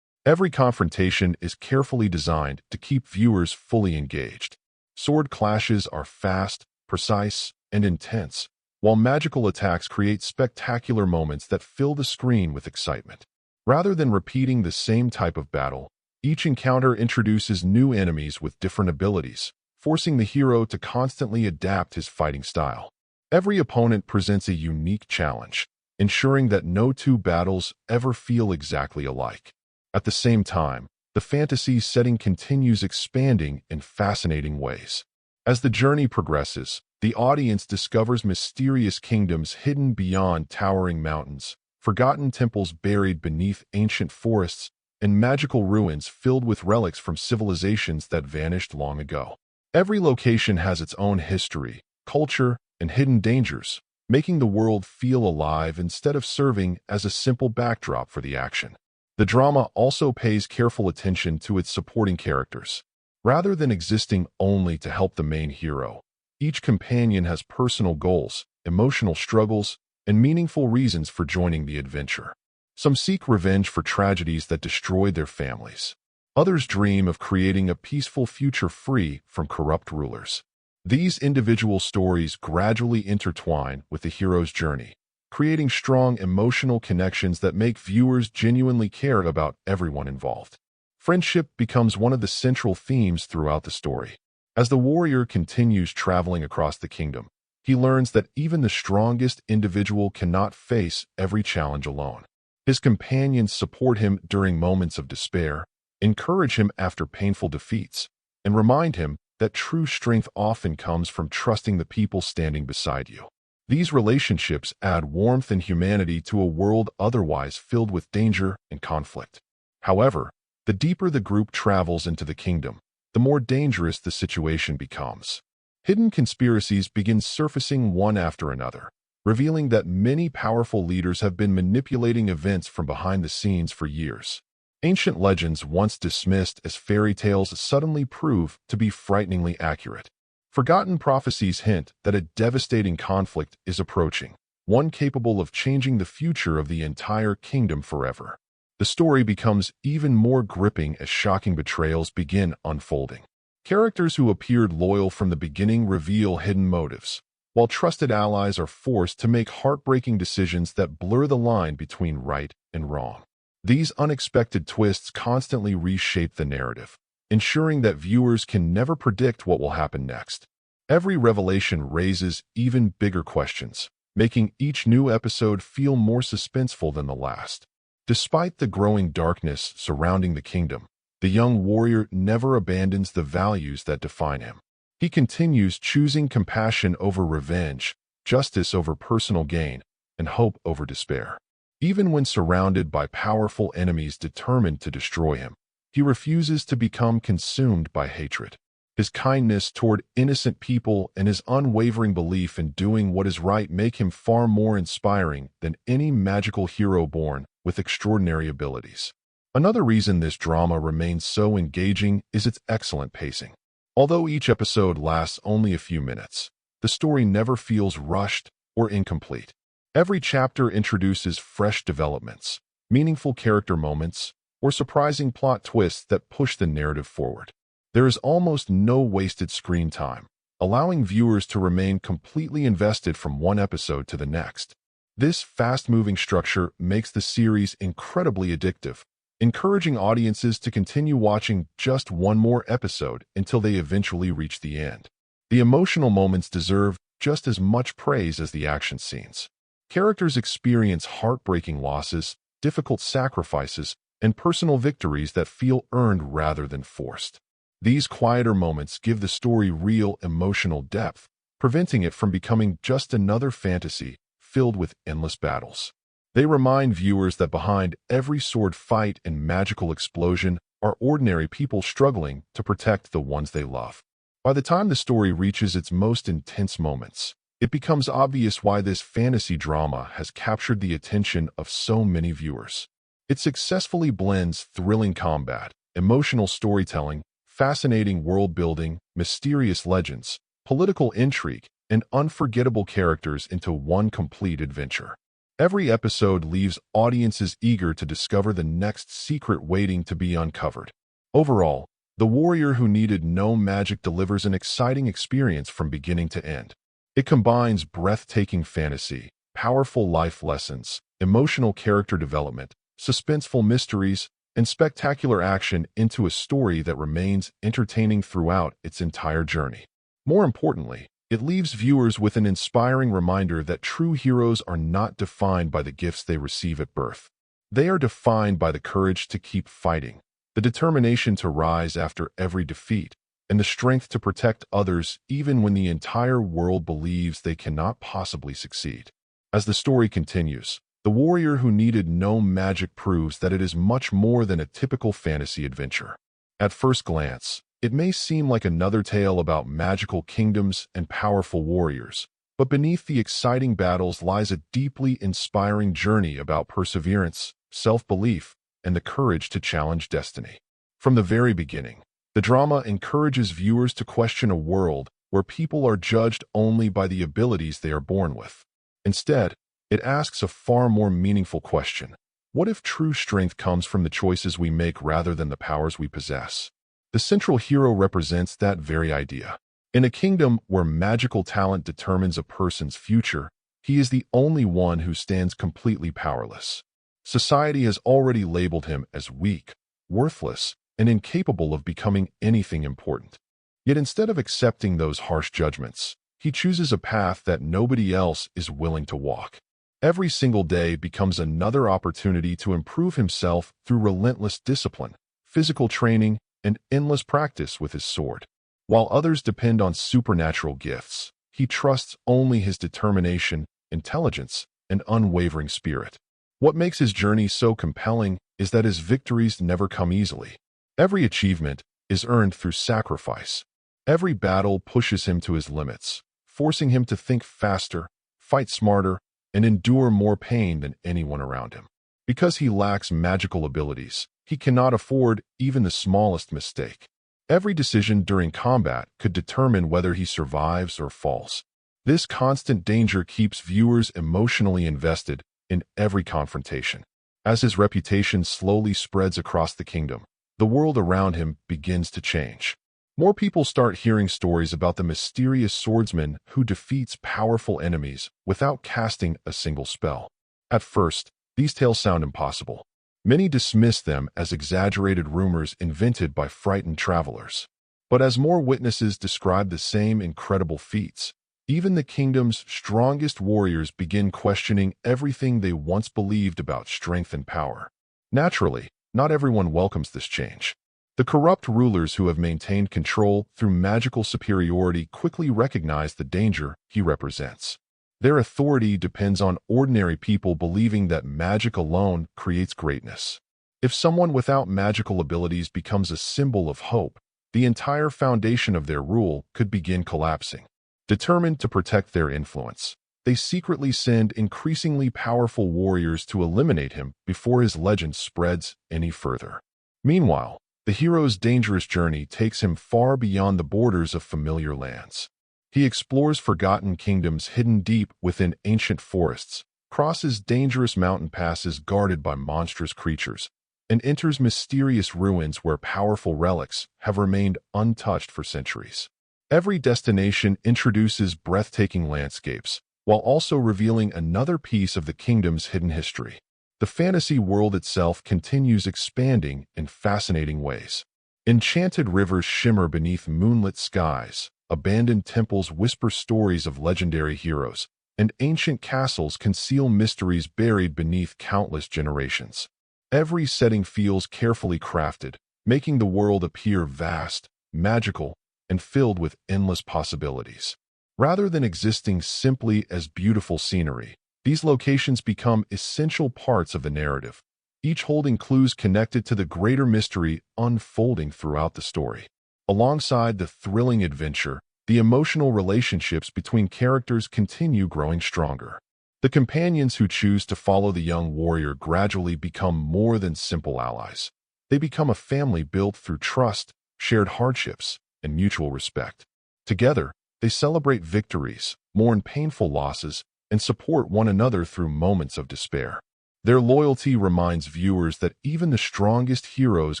Every confrontation is carefully designed to keep viewers fully engaged. Sword clashes are fast, precise, and intense, while magical attacks create spectacular moments that fill the screen with excitement. Rather than repeating the same type of battle, each encounter introduces new enemies with different abilities, forcing the hero to constantly adapt his fighting style. Every opponent presents a unique challenge, ensuring that no two battles ever feel exactly alike. At the same time, the fantasy setting continues expanding in fascinating ways. As the journey progresses, the audience discovers mysterious kingdoms hidden beyond towering mountains, forgotten temples buried beneath ancient forests, and magical ruins filled with relics from civilizations that vanished long ago. Every location has its own history, culture, and hidden dangers, making the world feel alive instead of serving as a simple backdrop for the action. The drama also pays careful attention to its supporting characters. Rather than existing only to help the main hero, each companion has personal goals, emotional struggles, and meaningful reasons for joining the adventure. Some seek revenge for tragedies that destroyed their families. Others dream of creating a peaceful future free from corrupt rulers. These individual stories gradually intertwine with the hero's journey, creating strong emotional connections that make viewers genuinely care about everyone involved. Friendship becomes one of the central themes throughout the story. As the warrior continues traveling across the kingdom, he learns that even the strongest individual cannot face every challenge alone. His companions support him during moments of despair, encourage him after painful defeats, and remind him that true strength often comes from trusting the people standing beside you. These relationships add warmth and humanity to a world otherwise filled with danger and conflict. However, the deeper the group travels into the kingdom, the more dangerous the situation becomes. Hidden conspiracies begin surfacing one after another, revealing that many powerful leaders have been manipulating events from behind the scenes for years. Ancient legends once dismissed as fairy tales suddenly prove to be frighteningly accurate. Forgotten prophecies hint that a devastating conflict is approaching, one capable of changing the future of the entire kingdom forever. The story becomes even more gripping as shocking betrayals begin unfolding. Characters who appeared loyal from the beginning reveal hidden motives, while trusted allies are forced to make heartbreaking decisions that blur the line between right and wrong. These unexpected twists constantly reshape the narrative, ensuring that viewers can never predict what will happen next. Every revelation raises even bigger questions, making each new episode feel more suspenseful than the last. Despite the growing darkness surrounding the kingdom, the young warrior never abandons the values that define him. He continues choosing compassion over revenge, justice over personal gain, and hope over despair. Even when surrounded by powerful enemies determined to destroy him, he refuses to become consumed by hatred. His kindness toward innocent people and his unwavering belief in doing what is right make him far more inspiring than any magical hero born with extraordinary abilities. Another reason this drama remains so engaging is its excellent pacing. Although each episode lasts only a few minutes, the story never feels rushed or incomplete. Every chapter introduces fresh developments, meaningful character moments, or surprising plot twists that push the narrative forward. There is almost no wasted screen time, allowing viewers to remain completely invested from one episode to the next. This fast-moving structure makes the series incredibly addictive, encouraging audiences to continue watching just one more episode until they eventually reach the end. The emotional moments deserve just as much praise as the action scenes. Characters experience heartbreaking losses, difficult sacrifices, and personal victories that feel earned rather than forced. These quieter moments give the story real emotional depth, preventing it from becoming just another fantasy filled with endless battles. They remind viewers that behind every sword fight and magical explosion are ordinary people struggling to protect the ones they love. By the time the story reaches its most intense moments, it becomes obvious why this fantasy drama has captured the attention of so many viewers. It successfully blends thrilling combat, emotional storytelling, fascinating world-building, mysterious legends, political intrigue, and unforgettable characters into one complete adventure. Every episode leaves audiences eager to discover the next secret waiting to be uncovered. Overall, The Warrior Who Needed No Magic delivers an exciting experience from beginning to end. It combines breathtaking fantasy, powerful life lessons, emotional character development, suspenseful mysteries, and spectacular action into a story that remains entertaining throughout its entire journey. More importantly, it leaves viewers with an inspiring reminder that true heroes are not defined by the gifts they receive at birth. They are defined by the courage to keep fighting, the determination to rise after every defeat, and the strength to protect others even when the entire world believes they cannot possibly succeed. As the story continues, The Warrior Who Needed No Magic proves that it is much more than a typical fantasy adventure. At first glance, it may seem like another tale about magical kingdoms and powerful warriors, but beneath the exciting battles lies a deeply inspiring journey about perseverance, self-belief, and the courage to challenge destiny. From the very beginning, the drama encourages viewers to question a world where people are judged only by the abilities they are born with. Instead, it asks a far more meaningful question. What if true strength comes from the choices we make rather than the powers we possess? The central hero represents that very idea. In a kingdom where magical talent determines a person's future, he is the only one who stands completely powerless. Society has already labeled him as weak, worthless, and incapable of becoming anything important. Yet instead of accepting those harsh judgments, he chooses a path that nobody else is willing to walk. Every single day becomes another opportunity to improve himself through relentless discipline, physical training, and endless practice with his sword. While others depend on supernatural gifts, he trusts only his determination, intelligence, and unwavering spirit. What makes his journey so compelling is that his victories never come easily. Every achievement is earned through sacrifice. Every battle pushes him to his limits, forcing him to think faster, fight smarter, and endure more pain than anyone around him. Because he lacks magical abilities, he cannot afford even the smallest mistake. Every decision during combat could determine whether he survives or falls. This constant danger keeps viewers emotionally invested in every confrontation. As his reputation slowly spreads across the kingdom, the world around him begins to change. More people start hearing stories about the mysterious swordsman who defeats powerful enemies without casting a single spell. At first, these tales sound impossible. Many dismiss them as exaggerated rumors invented by frightened travelers. But as more witnesses describe the same incredible feats, even the kingdom's strongest warriors begin questioning everything they once believed about strength and power. Naturally, not everyone welcomes this change. The corrupt rulers who have maintained control through magical superiority quickly recognize the danger he represents. Their authority depends on ordinary people believing that magic alone creates greatness. If someone without magical abilities becomes a symbol of hope, the entire foundation of their rule could begin collapsing. Determined to protect their influence, they secretly send increasingly powerful warriors to eliminate him before his legend spreads any further. Meanwhile, the hero's dangerous journey takes him far beyond the borders of familiar lands. He explores forgotten kingdoms hidden deep within ancient forests, crosses dangerous mountain passes guarded by monstrous creatures, and enters mysterious ruins where powerful relics have remained untouched for centuries. Every destination introduces breathtaking landscapes, while also revealing another piece of the kingdom's hidden history. The fantasy world itself continues expanding in fascinating ways. Enchanted rivers shimmer beneath moonlit skies, abandoned temples whisper stories of legendary heroes, and ancient castles conceal mysteries buried beneath countless generations. Every setting feels carefully crafted, making the world appear vast, magical, and filled with endless possibilities. Rather than existing simply as beautiful scenery, These locations become essential parts of the narrative, each holding clues connected to the greater mystery unfolding throughout the story. Alongside the thrilling adventure, the emotional relationships between characters continue growing stronger. The companions who choose to follow the young warrior gradually become more than simple allies. They become a family built through trust, shared hardships, and mutual respect. Together, they celebrate victories, mourn painful losses, and support one another through moments of despair. Their loyalty reminds viewers that even the strongest heroes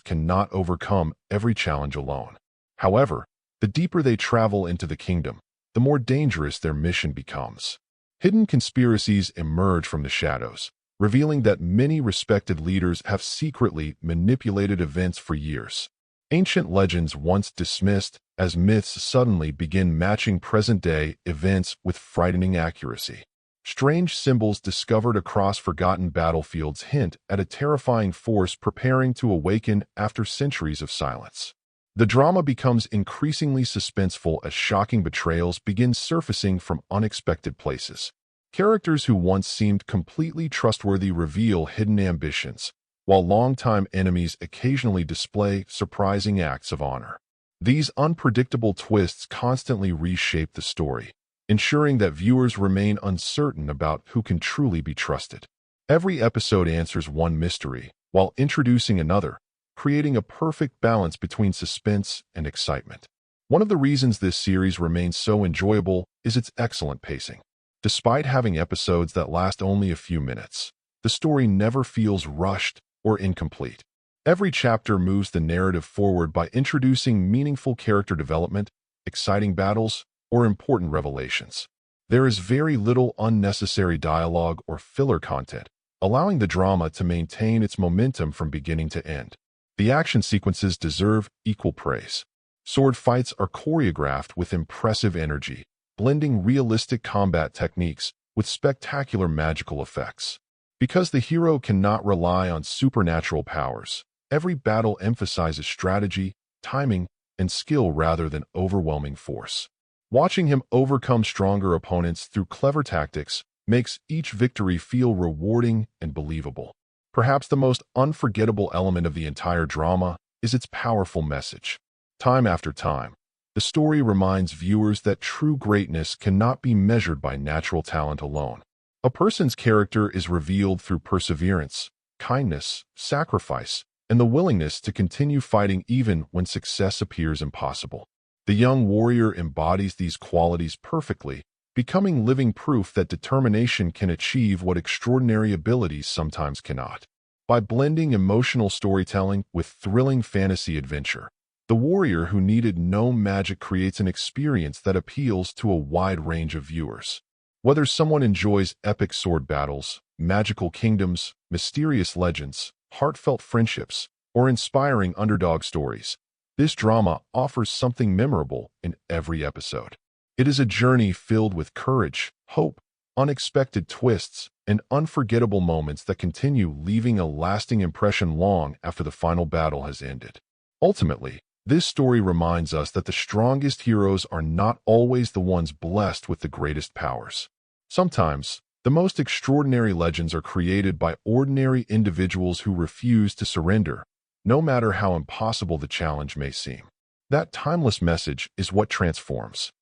cannot overcome every challenge alone. However, the deeper they travel into the kingdom, the more dangerous their mission becomes. Hidden conspiracies emerge from the shadows, revealing that many respected leaders have secretly manipulated events for years. Ancient legends once dismissed as myths suddenly begin matching present-day events with frightening accuracy. Strange symbols discovered across forgotten battlefields hint at a terrifying force preparing to awaken after centuries of silence. The drama becomes increasingly suspenseful as shocking betrayals begin surfacing from unexpected places. Characters who once seemed completely trustworthy reveal hidden ambitions, while longtime enemies occasionally display surprising acts of honor. These unpredictable twists constantly reshape the story, ensuring that viewers remain uncertain about who can truly be trusted. Every episode answers one mystery, while introducing another, creating a perfect balance between suspense and excitement. One of the reasons this series remains so enjoyable is its excellent pacing. Despite having episodes that last only a few minutes, the story never feels rushed or incomplete. Every chapter moves the narrative forward by introducing meaningful character development, exciting battles, or important revelations. There is very little unnecessary dialogue or filler content, allowing the drama to maintain its momentum from beginning to end. The action sequences deserve equal praise. Sword fights are choreographed with impressive energy, blending realistic combat techniques with spectacular magical effects. Because the hero cannot rely on supernatural powers, every battle emphasizes strategy, timing, and skill rather than overwhelming force. Watching him overcome stronger opponents through clever tactics makes each victory feel rewarding and believable. Perhaps the most unforgettable element of the entire drama is its powerful message. Time after time, the story reminds viewers that true greatness cannot be measured by natural talent alone. A person's character is revealed through perseverance, kindness, sacrifice, and the willingness to continue fighting even when success appears impossible. The young warrior embodies these qualities perfectly, becoming living proof that determination can achieve what extraordinary abilities sometimes cannot. By blending emotional storytelling with thrilling fantasy adventure, the warrior who needed no magic creates an experience that appeals to a wide range of viewers. Whether someone enjoys epic sword battles, magical kingdoms, mysterious legends, heartfelt friendships, or inspiring underdog stories, this drama offers something memorable in every episode. It is a journey filled with courage, hope, unexpected twists, and unforgettable moments that continue leaving a lasting impression long after the final battle has ended. Ultimately, this story reminds us that the strongest heroes are not always the ones blessed with the greatest powers. Sometimes, the most extraordinary legends are created by ordinary individuals who refuse to surrender, no matter how impossible the challenge may seem. That timeless message is what transforms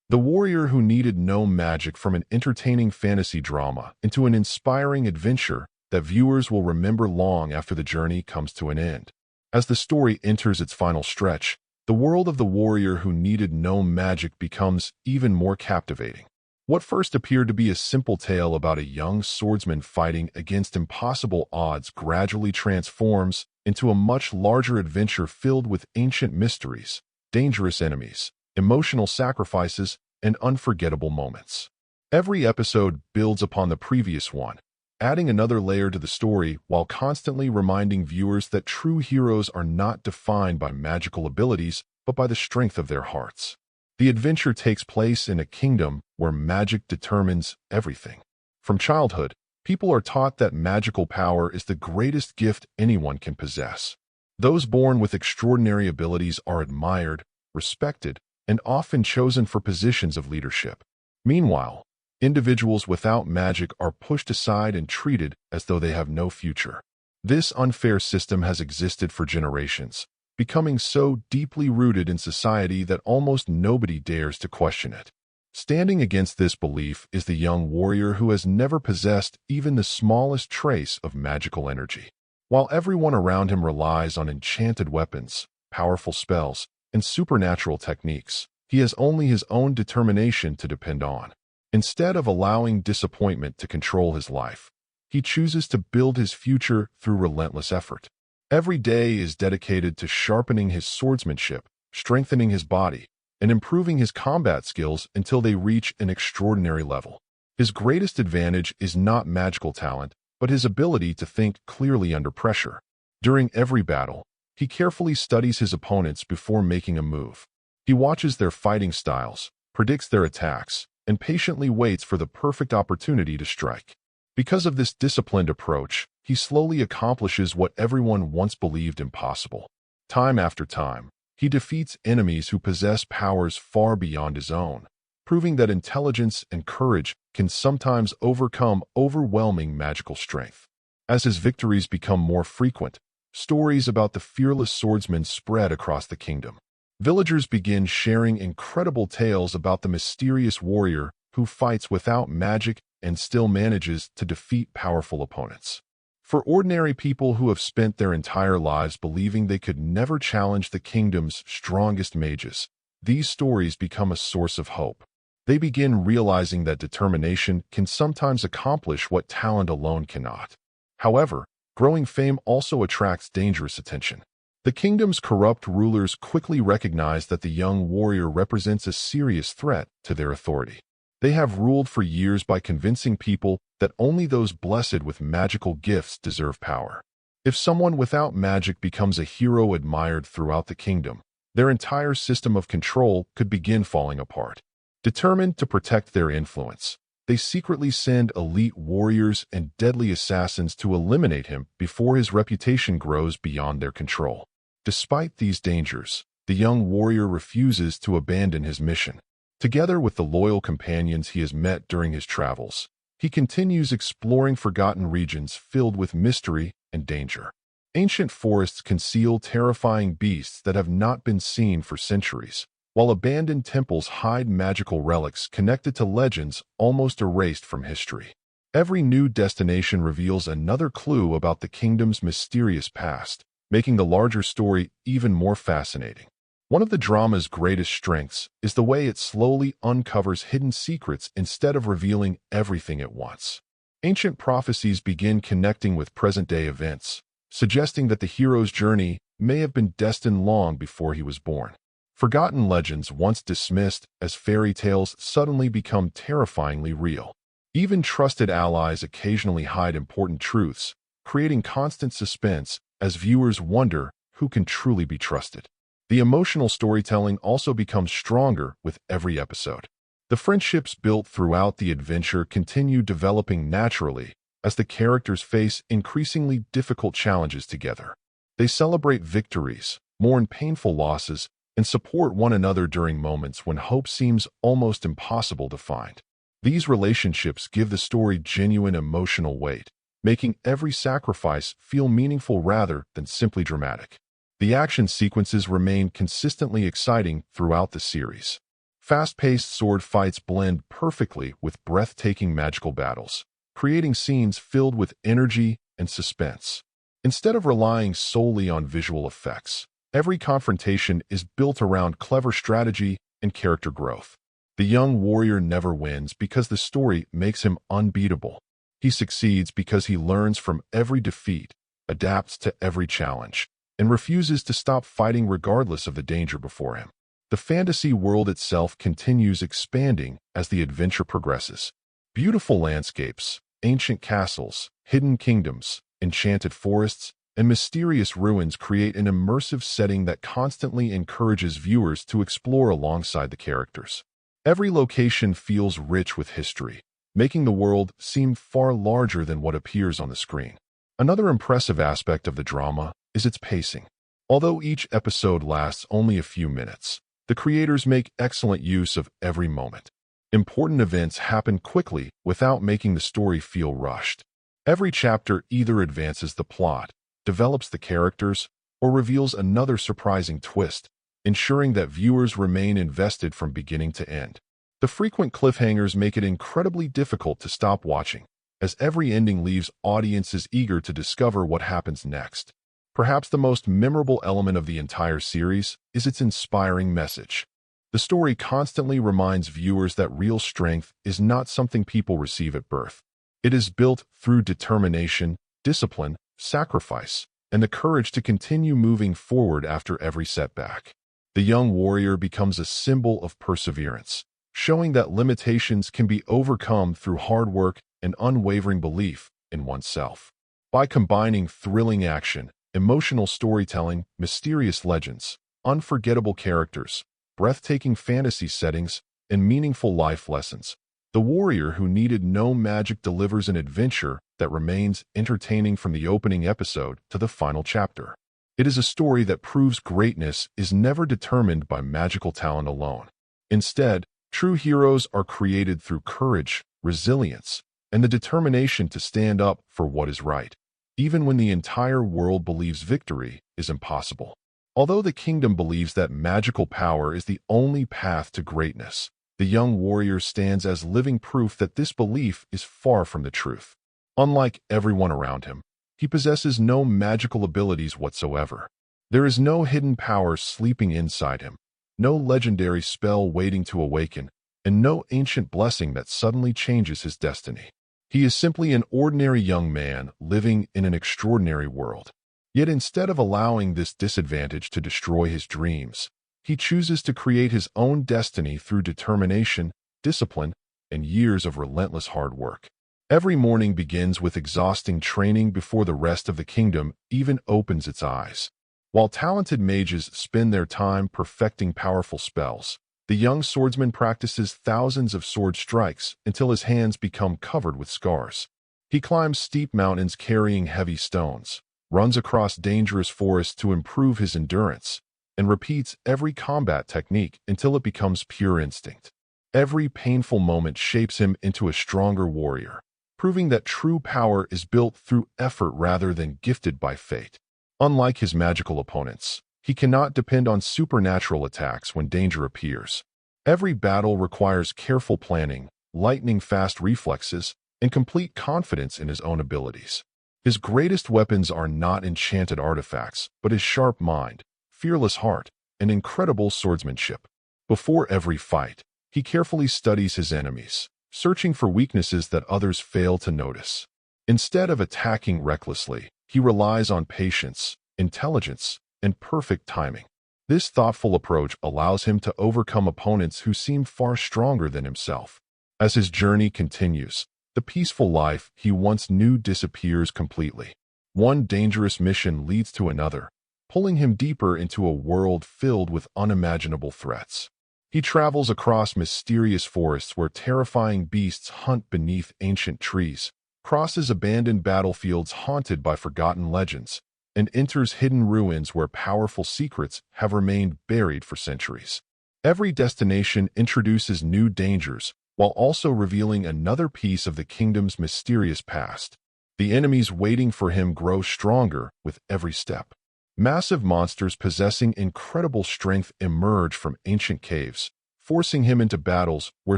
the warrior who needed no magic from an entertaining fantasy drama into an inspiring adventure that viewers will remember long after the journey comes to an end. As the story enters its final stretch, the world of the warrior who needed no magic becomes even more captivating. What first appeared to be a simple tale about a young swordsman fighting against impossible odds gradually transforms into a much larger adventure filled with ancient mysteries, dangerous enemies, emotional sacrifices, and unforgettable moments. Every episode builds upon the previous one, adding another layer to the story while constantly reminding viewers that true heroes are not defined by magical abilities but by the strength of their hearts. The adventure takes place in a kingdom where magic determines everything. From childhood, people are taught that magical power is the greatest gift anyone can possess. Those born with extraordinary abilities are admired, respected, and often chosen for positions of leadership. Meanwhile, Individuals without magic are pushed aside and treated as though they have no future. This unfair system has existed for generations, becoming so deeply rooted in society that almost nobody dares to question it. Standing against this belief is the young warrior who has never possessed even the smallest trace of magical energy. While everyone around him relies on enchanted weapons, powerful spells, and supernatural techniques, he has only his own determination to depend on. Instead of allowing disappointment to control his life, he chooses to build his future through relentless effort. Every day is dedicated to sharpening his swordsmanship, strengthening his body, and improving his combat skills until they reach an extraordinary level. His greatest advantage is not magical talent, but his ability to think clearly under pressure. During every battle, he carefully studies his opponents before making a move. He watches their fighting styles, predicts their attacks, and patiently waits for the perfect opportunity to strike. Because of this disciplined approach, he slowly accomplishes what everyone once believed impossible. Time after time, he defeats enemies who possess powers far beyond his own, proving that intelligence and courage can sometimes overcome overwhelming magical strength. As his victories become more frequent, stories about the fearless swordsman spread across the kingdom. Villagers begin sharing incredible tales about the mysterious warrior who fights without magic and still manages to defeat powerful opponents. For ordinary people who have spent their entire lives believing they could never challenge the kingdom's strongest mages, these stories become a source of hope. They begin realizing that determination can sometimes accomplish what talent alone cannot. However, growing fame also attracts dangerous attention. The kingdom's corrupt rulers quickly recognize that the young warrior represents a serious threat to their authority. They have ruled for years by convincing people that only those blessed with magical gifts deserve power. If someone without magic becomes a hero admired throughout the kingdom, their entire system of control could begin falling apart. Determined to protect their influence, they secretly send elite warriors and deadly assassins to eliminate him before his reputation grows beyond their control. Despite these dangers, the young warrior refuses to abandon his mission. Together with the loyal companions he has met during his travels, he continues exploring forgotten regions filled with mystery and danger. Ancient forests conceal terrifying beasts that have not been seen for centuries, while abandoned temples hide magical relics connected to legends almost erased from history. Every new destination reveals another clue about the kingdom's mysterious past, making the larger story even more fascinating. One of the drama's greatest strengths is the way it slowly uncovers hidden secrets instead of revealing everything at once. Ancient prophecies begin connecting with present-day events, suggesting that the hero's journey may have been destined long before he was born. Forgotten legends once dismissed as fairy tales suddenly become terrifyingly real. Even trusted allies occasionally hide important truths, creating constant suspense as viewers wonder who can truly be trusted. The emotional storytelling also becomes stronger with every episode. The friendships built throughout the adventure continue developing naturally as the characters face increasingly difficult challenges together. They celebrate victories, mourn painful losses, and support one another during moments when hope seems almost impossible to find. These relationships give the story genuine emotional weight, making every sacrifice feel meaningful rather than simply dramatic. The action sequences remain consistently exciting throughout the series. Fast-paced sword fights blend perfectly with breathtaking magical battles, creating scenes filled with energy and suspense. Instead of relying solely on visual effects, every confrontation is built around clever strategy and character growth. The young warrior never wins because the story makes him unbeatable. He succeeds because he learns from every defeat, adapts to every challenge, and refuses to stop fighting regardless of the danger before him. The fantasy world itself continues expanding as the adventure progresses. Beautiful landscapes, ancient castles, hidden kingdoms, enchanted forests, and mysterious ruins create an immersive setting that constantly encourages viewers to explore alongside the characters. Every location feels rich with history, making the world seem far larger than what appears on the screen. Another impressive aspect of the drama is its pacing. Although each episode lasts only a few minutes, the creators make excellent use of every moment. Important events happen quickly without making the story feel rushed. Every chapter either advances the plot, develops the characters, or reveals another surprising twist, ensuring that viewers remain invested from beginning to end. The frequent cliffhangers make it incredibly difficult to stop watching, as every ending leaves audiences eager to discover what happens next. Perhaps the most memorable element of the entire series is its inspiring message. The story constantly reminds viewers that real strength is not something people receive at birth. It is built through determination, discipline, sacrifice, and the courage to continue moving forward after every setback. The young warrior becomes a symbol of perseverance, showing that limitations can be overcome through hard work and unwavering belief in oneself. By combining thrilling action, emotional storytelling, mysterious legends, unforgettable characters, breathtaking fantasy settings, and meaningful life lessons, The Warrior Who Needed No Magic delivers an adventure that remains entertaining from the opening episode to the final chapter. It is a story that proves greatness is never determined by magical talent alone. Instead, true heroes are created through courage, resilience, and the determination to stand up for what is right, even when the entire world believes victory is impossible. Although the kingdom believes that magical power is the only path to greatness, the young warrior stands as living proof that this belief is far from the truth. Unlike everyone around him, he possesses no magical abilities whatsoever. There is no hidden power sleeping inside him, no legendary spell waiting to awaken, and no ancient blessing that suddenly changes his destiny. He is simply an ordinary young man living in an extraordinary world. Yet instead of allowing this disadvantage to destroy his dreams, he chooses to create his own destiny through determination, discipline, and years of relentless hard work. Every morning begins with exhausting training before the rest of the kingdom even opens its eyes. While talented mages spend their time perfecting powerful spells, the young swordsman practices thousands of sword strikes until his hands become covered with scars. He climbs steep mountains carrying heavy stones, runs across dangerous forests to improve his endurance, and repeats every combat technique until it becomes pure instinct. Every painful moment shapes him into a stronger warrior, proving that true power is built through effort rather than gifted by fate. Unlike his magical opponents, he cannot depend on supernatural attacks when danger appears. Every battle requires careful planning, lightning-fast reflexes, and complete confidence in his own abilities. His greatest weapons are not enchanted artifacts, but his sharp mind, fearless heart, and incredible swordsmanship. Before every fight, he carefully studies his enemies, searching for weaknesses that others fail to notice. Instead of attacking recklessly, he relies on patience, intelligence, and perfect timing. This thoughtful approach allows him to overcome opponents who seem far stronger than himself. As his journey continues, the peaceful life he once knew disappears completely. One dangerous mission leads to another, pulling him deeper into a world filled with unimaginable threats. He travels across mysterious forests where terrifying beasts hunt beneath ancient trees, crosses abandoned battlefields haunted by forgotten legends, and enters hidden ruins where powerful secrets have remained buried for centuries. Every destination introduces new dangers, while also revealing another piece of the kingdom's mysterious past. The enemies waiting for him grow stronger with every step. Massive monsters possessing incredible strength emerge from ancient caves, forcing him into battles where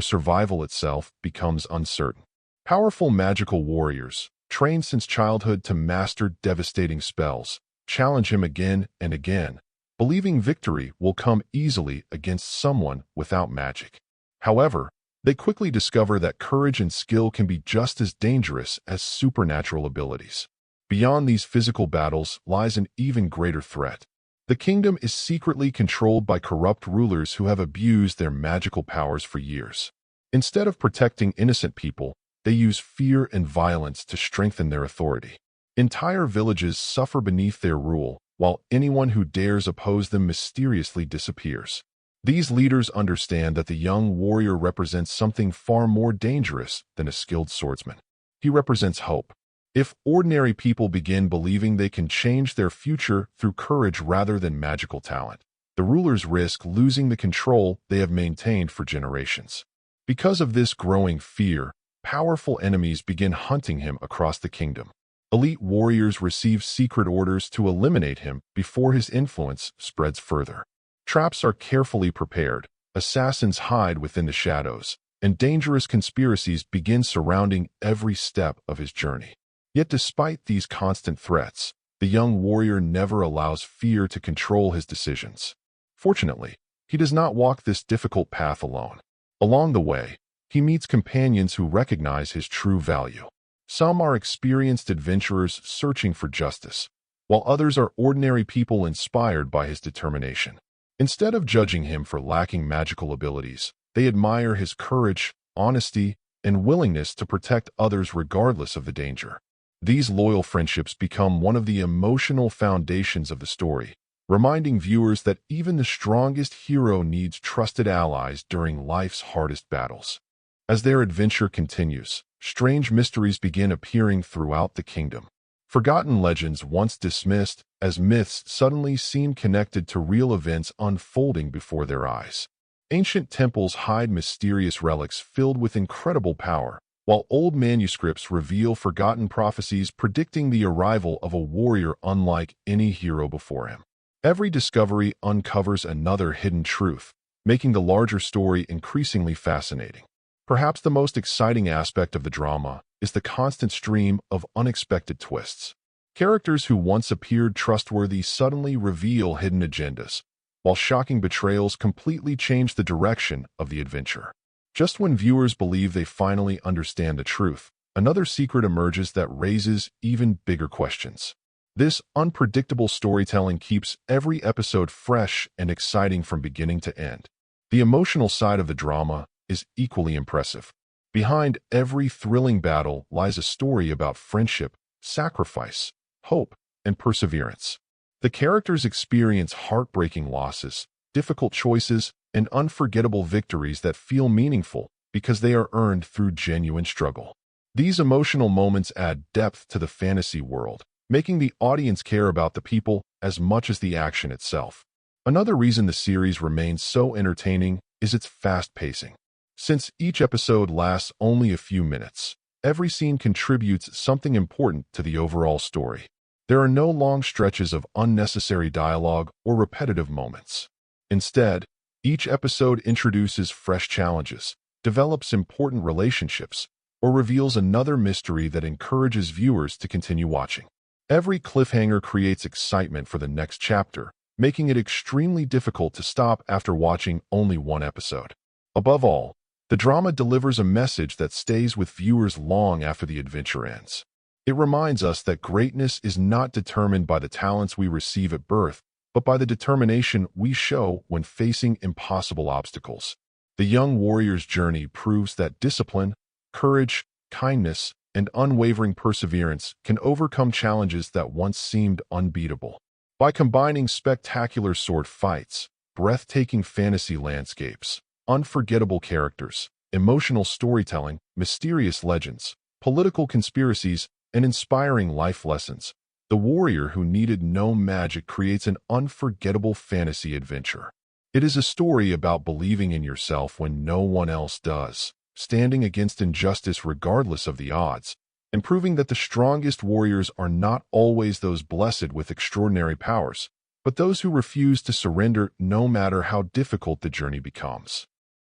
survival itself becomes uncertain. Powerful magical warriors, trained since childhood to master devastating spells, challenge him again and again, believing victory will come easily against someone without magic. However, they quickly discover that courage and skill can be just as dangerous as supernatural abilities. Beyond these physical battles lies an even greater threat. The kingdom is secretly controlled by corrupt rulers who have abused their magical powers for years. Instead of protecting innocent people, they use fear and violence to strengthen their authority. Entire villages suffer beneath their rule, while anyone who dares oppose them mysteriously disappears. These leaders understand that the young warrior represents something far more dangerous than a skilled swordsman. He represents hope. If ordinary people begin believing they can change their future through courage rather than magical talent, the rulers risk losing the control they have maintained for generations. Because of this growing fear, powerful enemies begin hunting him across the kingdom. Elite warriors receive secret orders to eliminate him before his influence spreads further. Traps are carefully prepared, assassins hide within the shadows, and dangerous conspiracies begin surrounding every step of his journey. Yet despite these constant threats, the young warrior never allows fear to control his decisions. Fortunately, he does not walk this difficult path alone. Along the way, he meets companions who recognize his true value. Some are experienced adventurers searching for justice, while others are ordinary people inspired by his determination. Instead of judging him for lacking magical abilities, they admire his courage, honesty, and willingness to protect others regardless of the danger. These loyal friendships become one of the emotional foundations of the story, reminding viewers that even the strongest hero needs trusted allies during life's hardest battles. As their adventure continues, strange mysteries begin appearing throughout the kingdom. Forgotten legends once dismissed as myths suddenly seem connected to real events unfolding before their eyes. Ancient temples hide mysterious relics filled with incredible power, while old manuscripts reveal forgotten prophecies predicting the arrival of a warrior unlike any hero before him. Every discovery uncovers another hidden truth, making the larger story increasingly fascinating. Perhaps the most exciting aspect of the drama is the constant stream of unexpected twists. Characters who once appeared trustworthy suddenly reveal hidden agendas, while shocking betrayals completely change the direction of the adventure. Just when viewers believe they finally understand the truth, another secret emerges that raises even bigger questions. This unpredictable storytelling keeps every episode fresh and exciting from beginning to end. The emotional side of the drama is equally impressive. Behind every thrilling battle lies a story about friendship, sacrifice, hope, and perseverance. The characters experience heartbreaking losses, difficult choices, and unforgettable victories that feel meaningful because they are earned through genuine struggle. These emotional moments add depth to the fantasy world, making the audience care about the people as much as the action itself. Another reason the series remains so entertaining is its fast pacing. Since each episode lasts only a few minutes, every scene contributes something important to the overall story. There are no long stretches of unnecessary dialogue or repetitive moments. Instead, each episode introduces fresh challenges, develops important relationships, or reveals another mystery that encourages viewers to continue watching. Every cliffhanger creates excitement for the next chapter, making it extremely difficult to stop after watching only one episode. Above all, the drama delivers a message that stays with viewers long after the adventure ends. It reminds us that greatness is not determined by the talents we receive at birth, but by the determination we show when facing impossible obstacles. The young warrior's journey proves that discipline, courage, kindness, and unwavering perseverance can overcome challenges that once seemed unbeatable. By combining spectacular sword fights, breathtaking fantasy landscapes, unforgettable characters, emotional storytelling, mysterious legends, political conspiracies, and inspiring life lessons, The Warrior Who Needed No Magic creates an unforgettable fantasy adventure. It is a story about believing in yourself when no one else does, standing against injustice regardless of the odds, and proving that the strongest warriors are not always those blessed with extraordinary powers, but those who refuse to surrender no matter how difficult the journey becomes.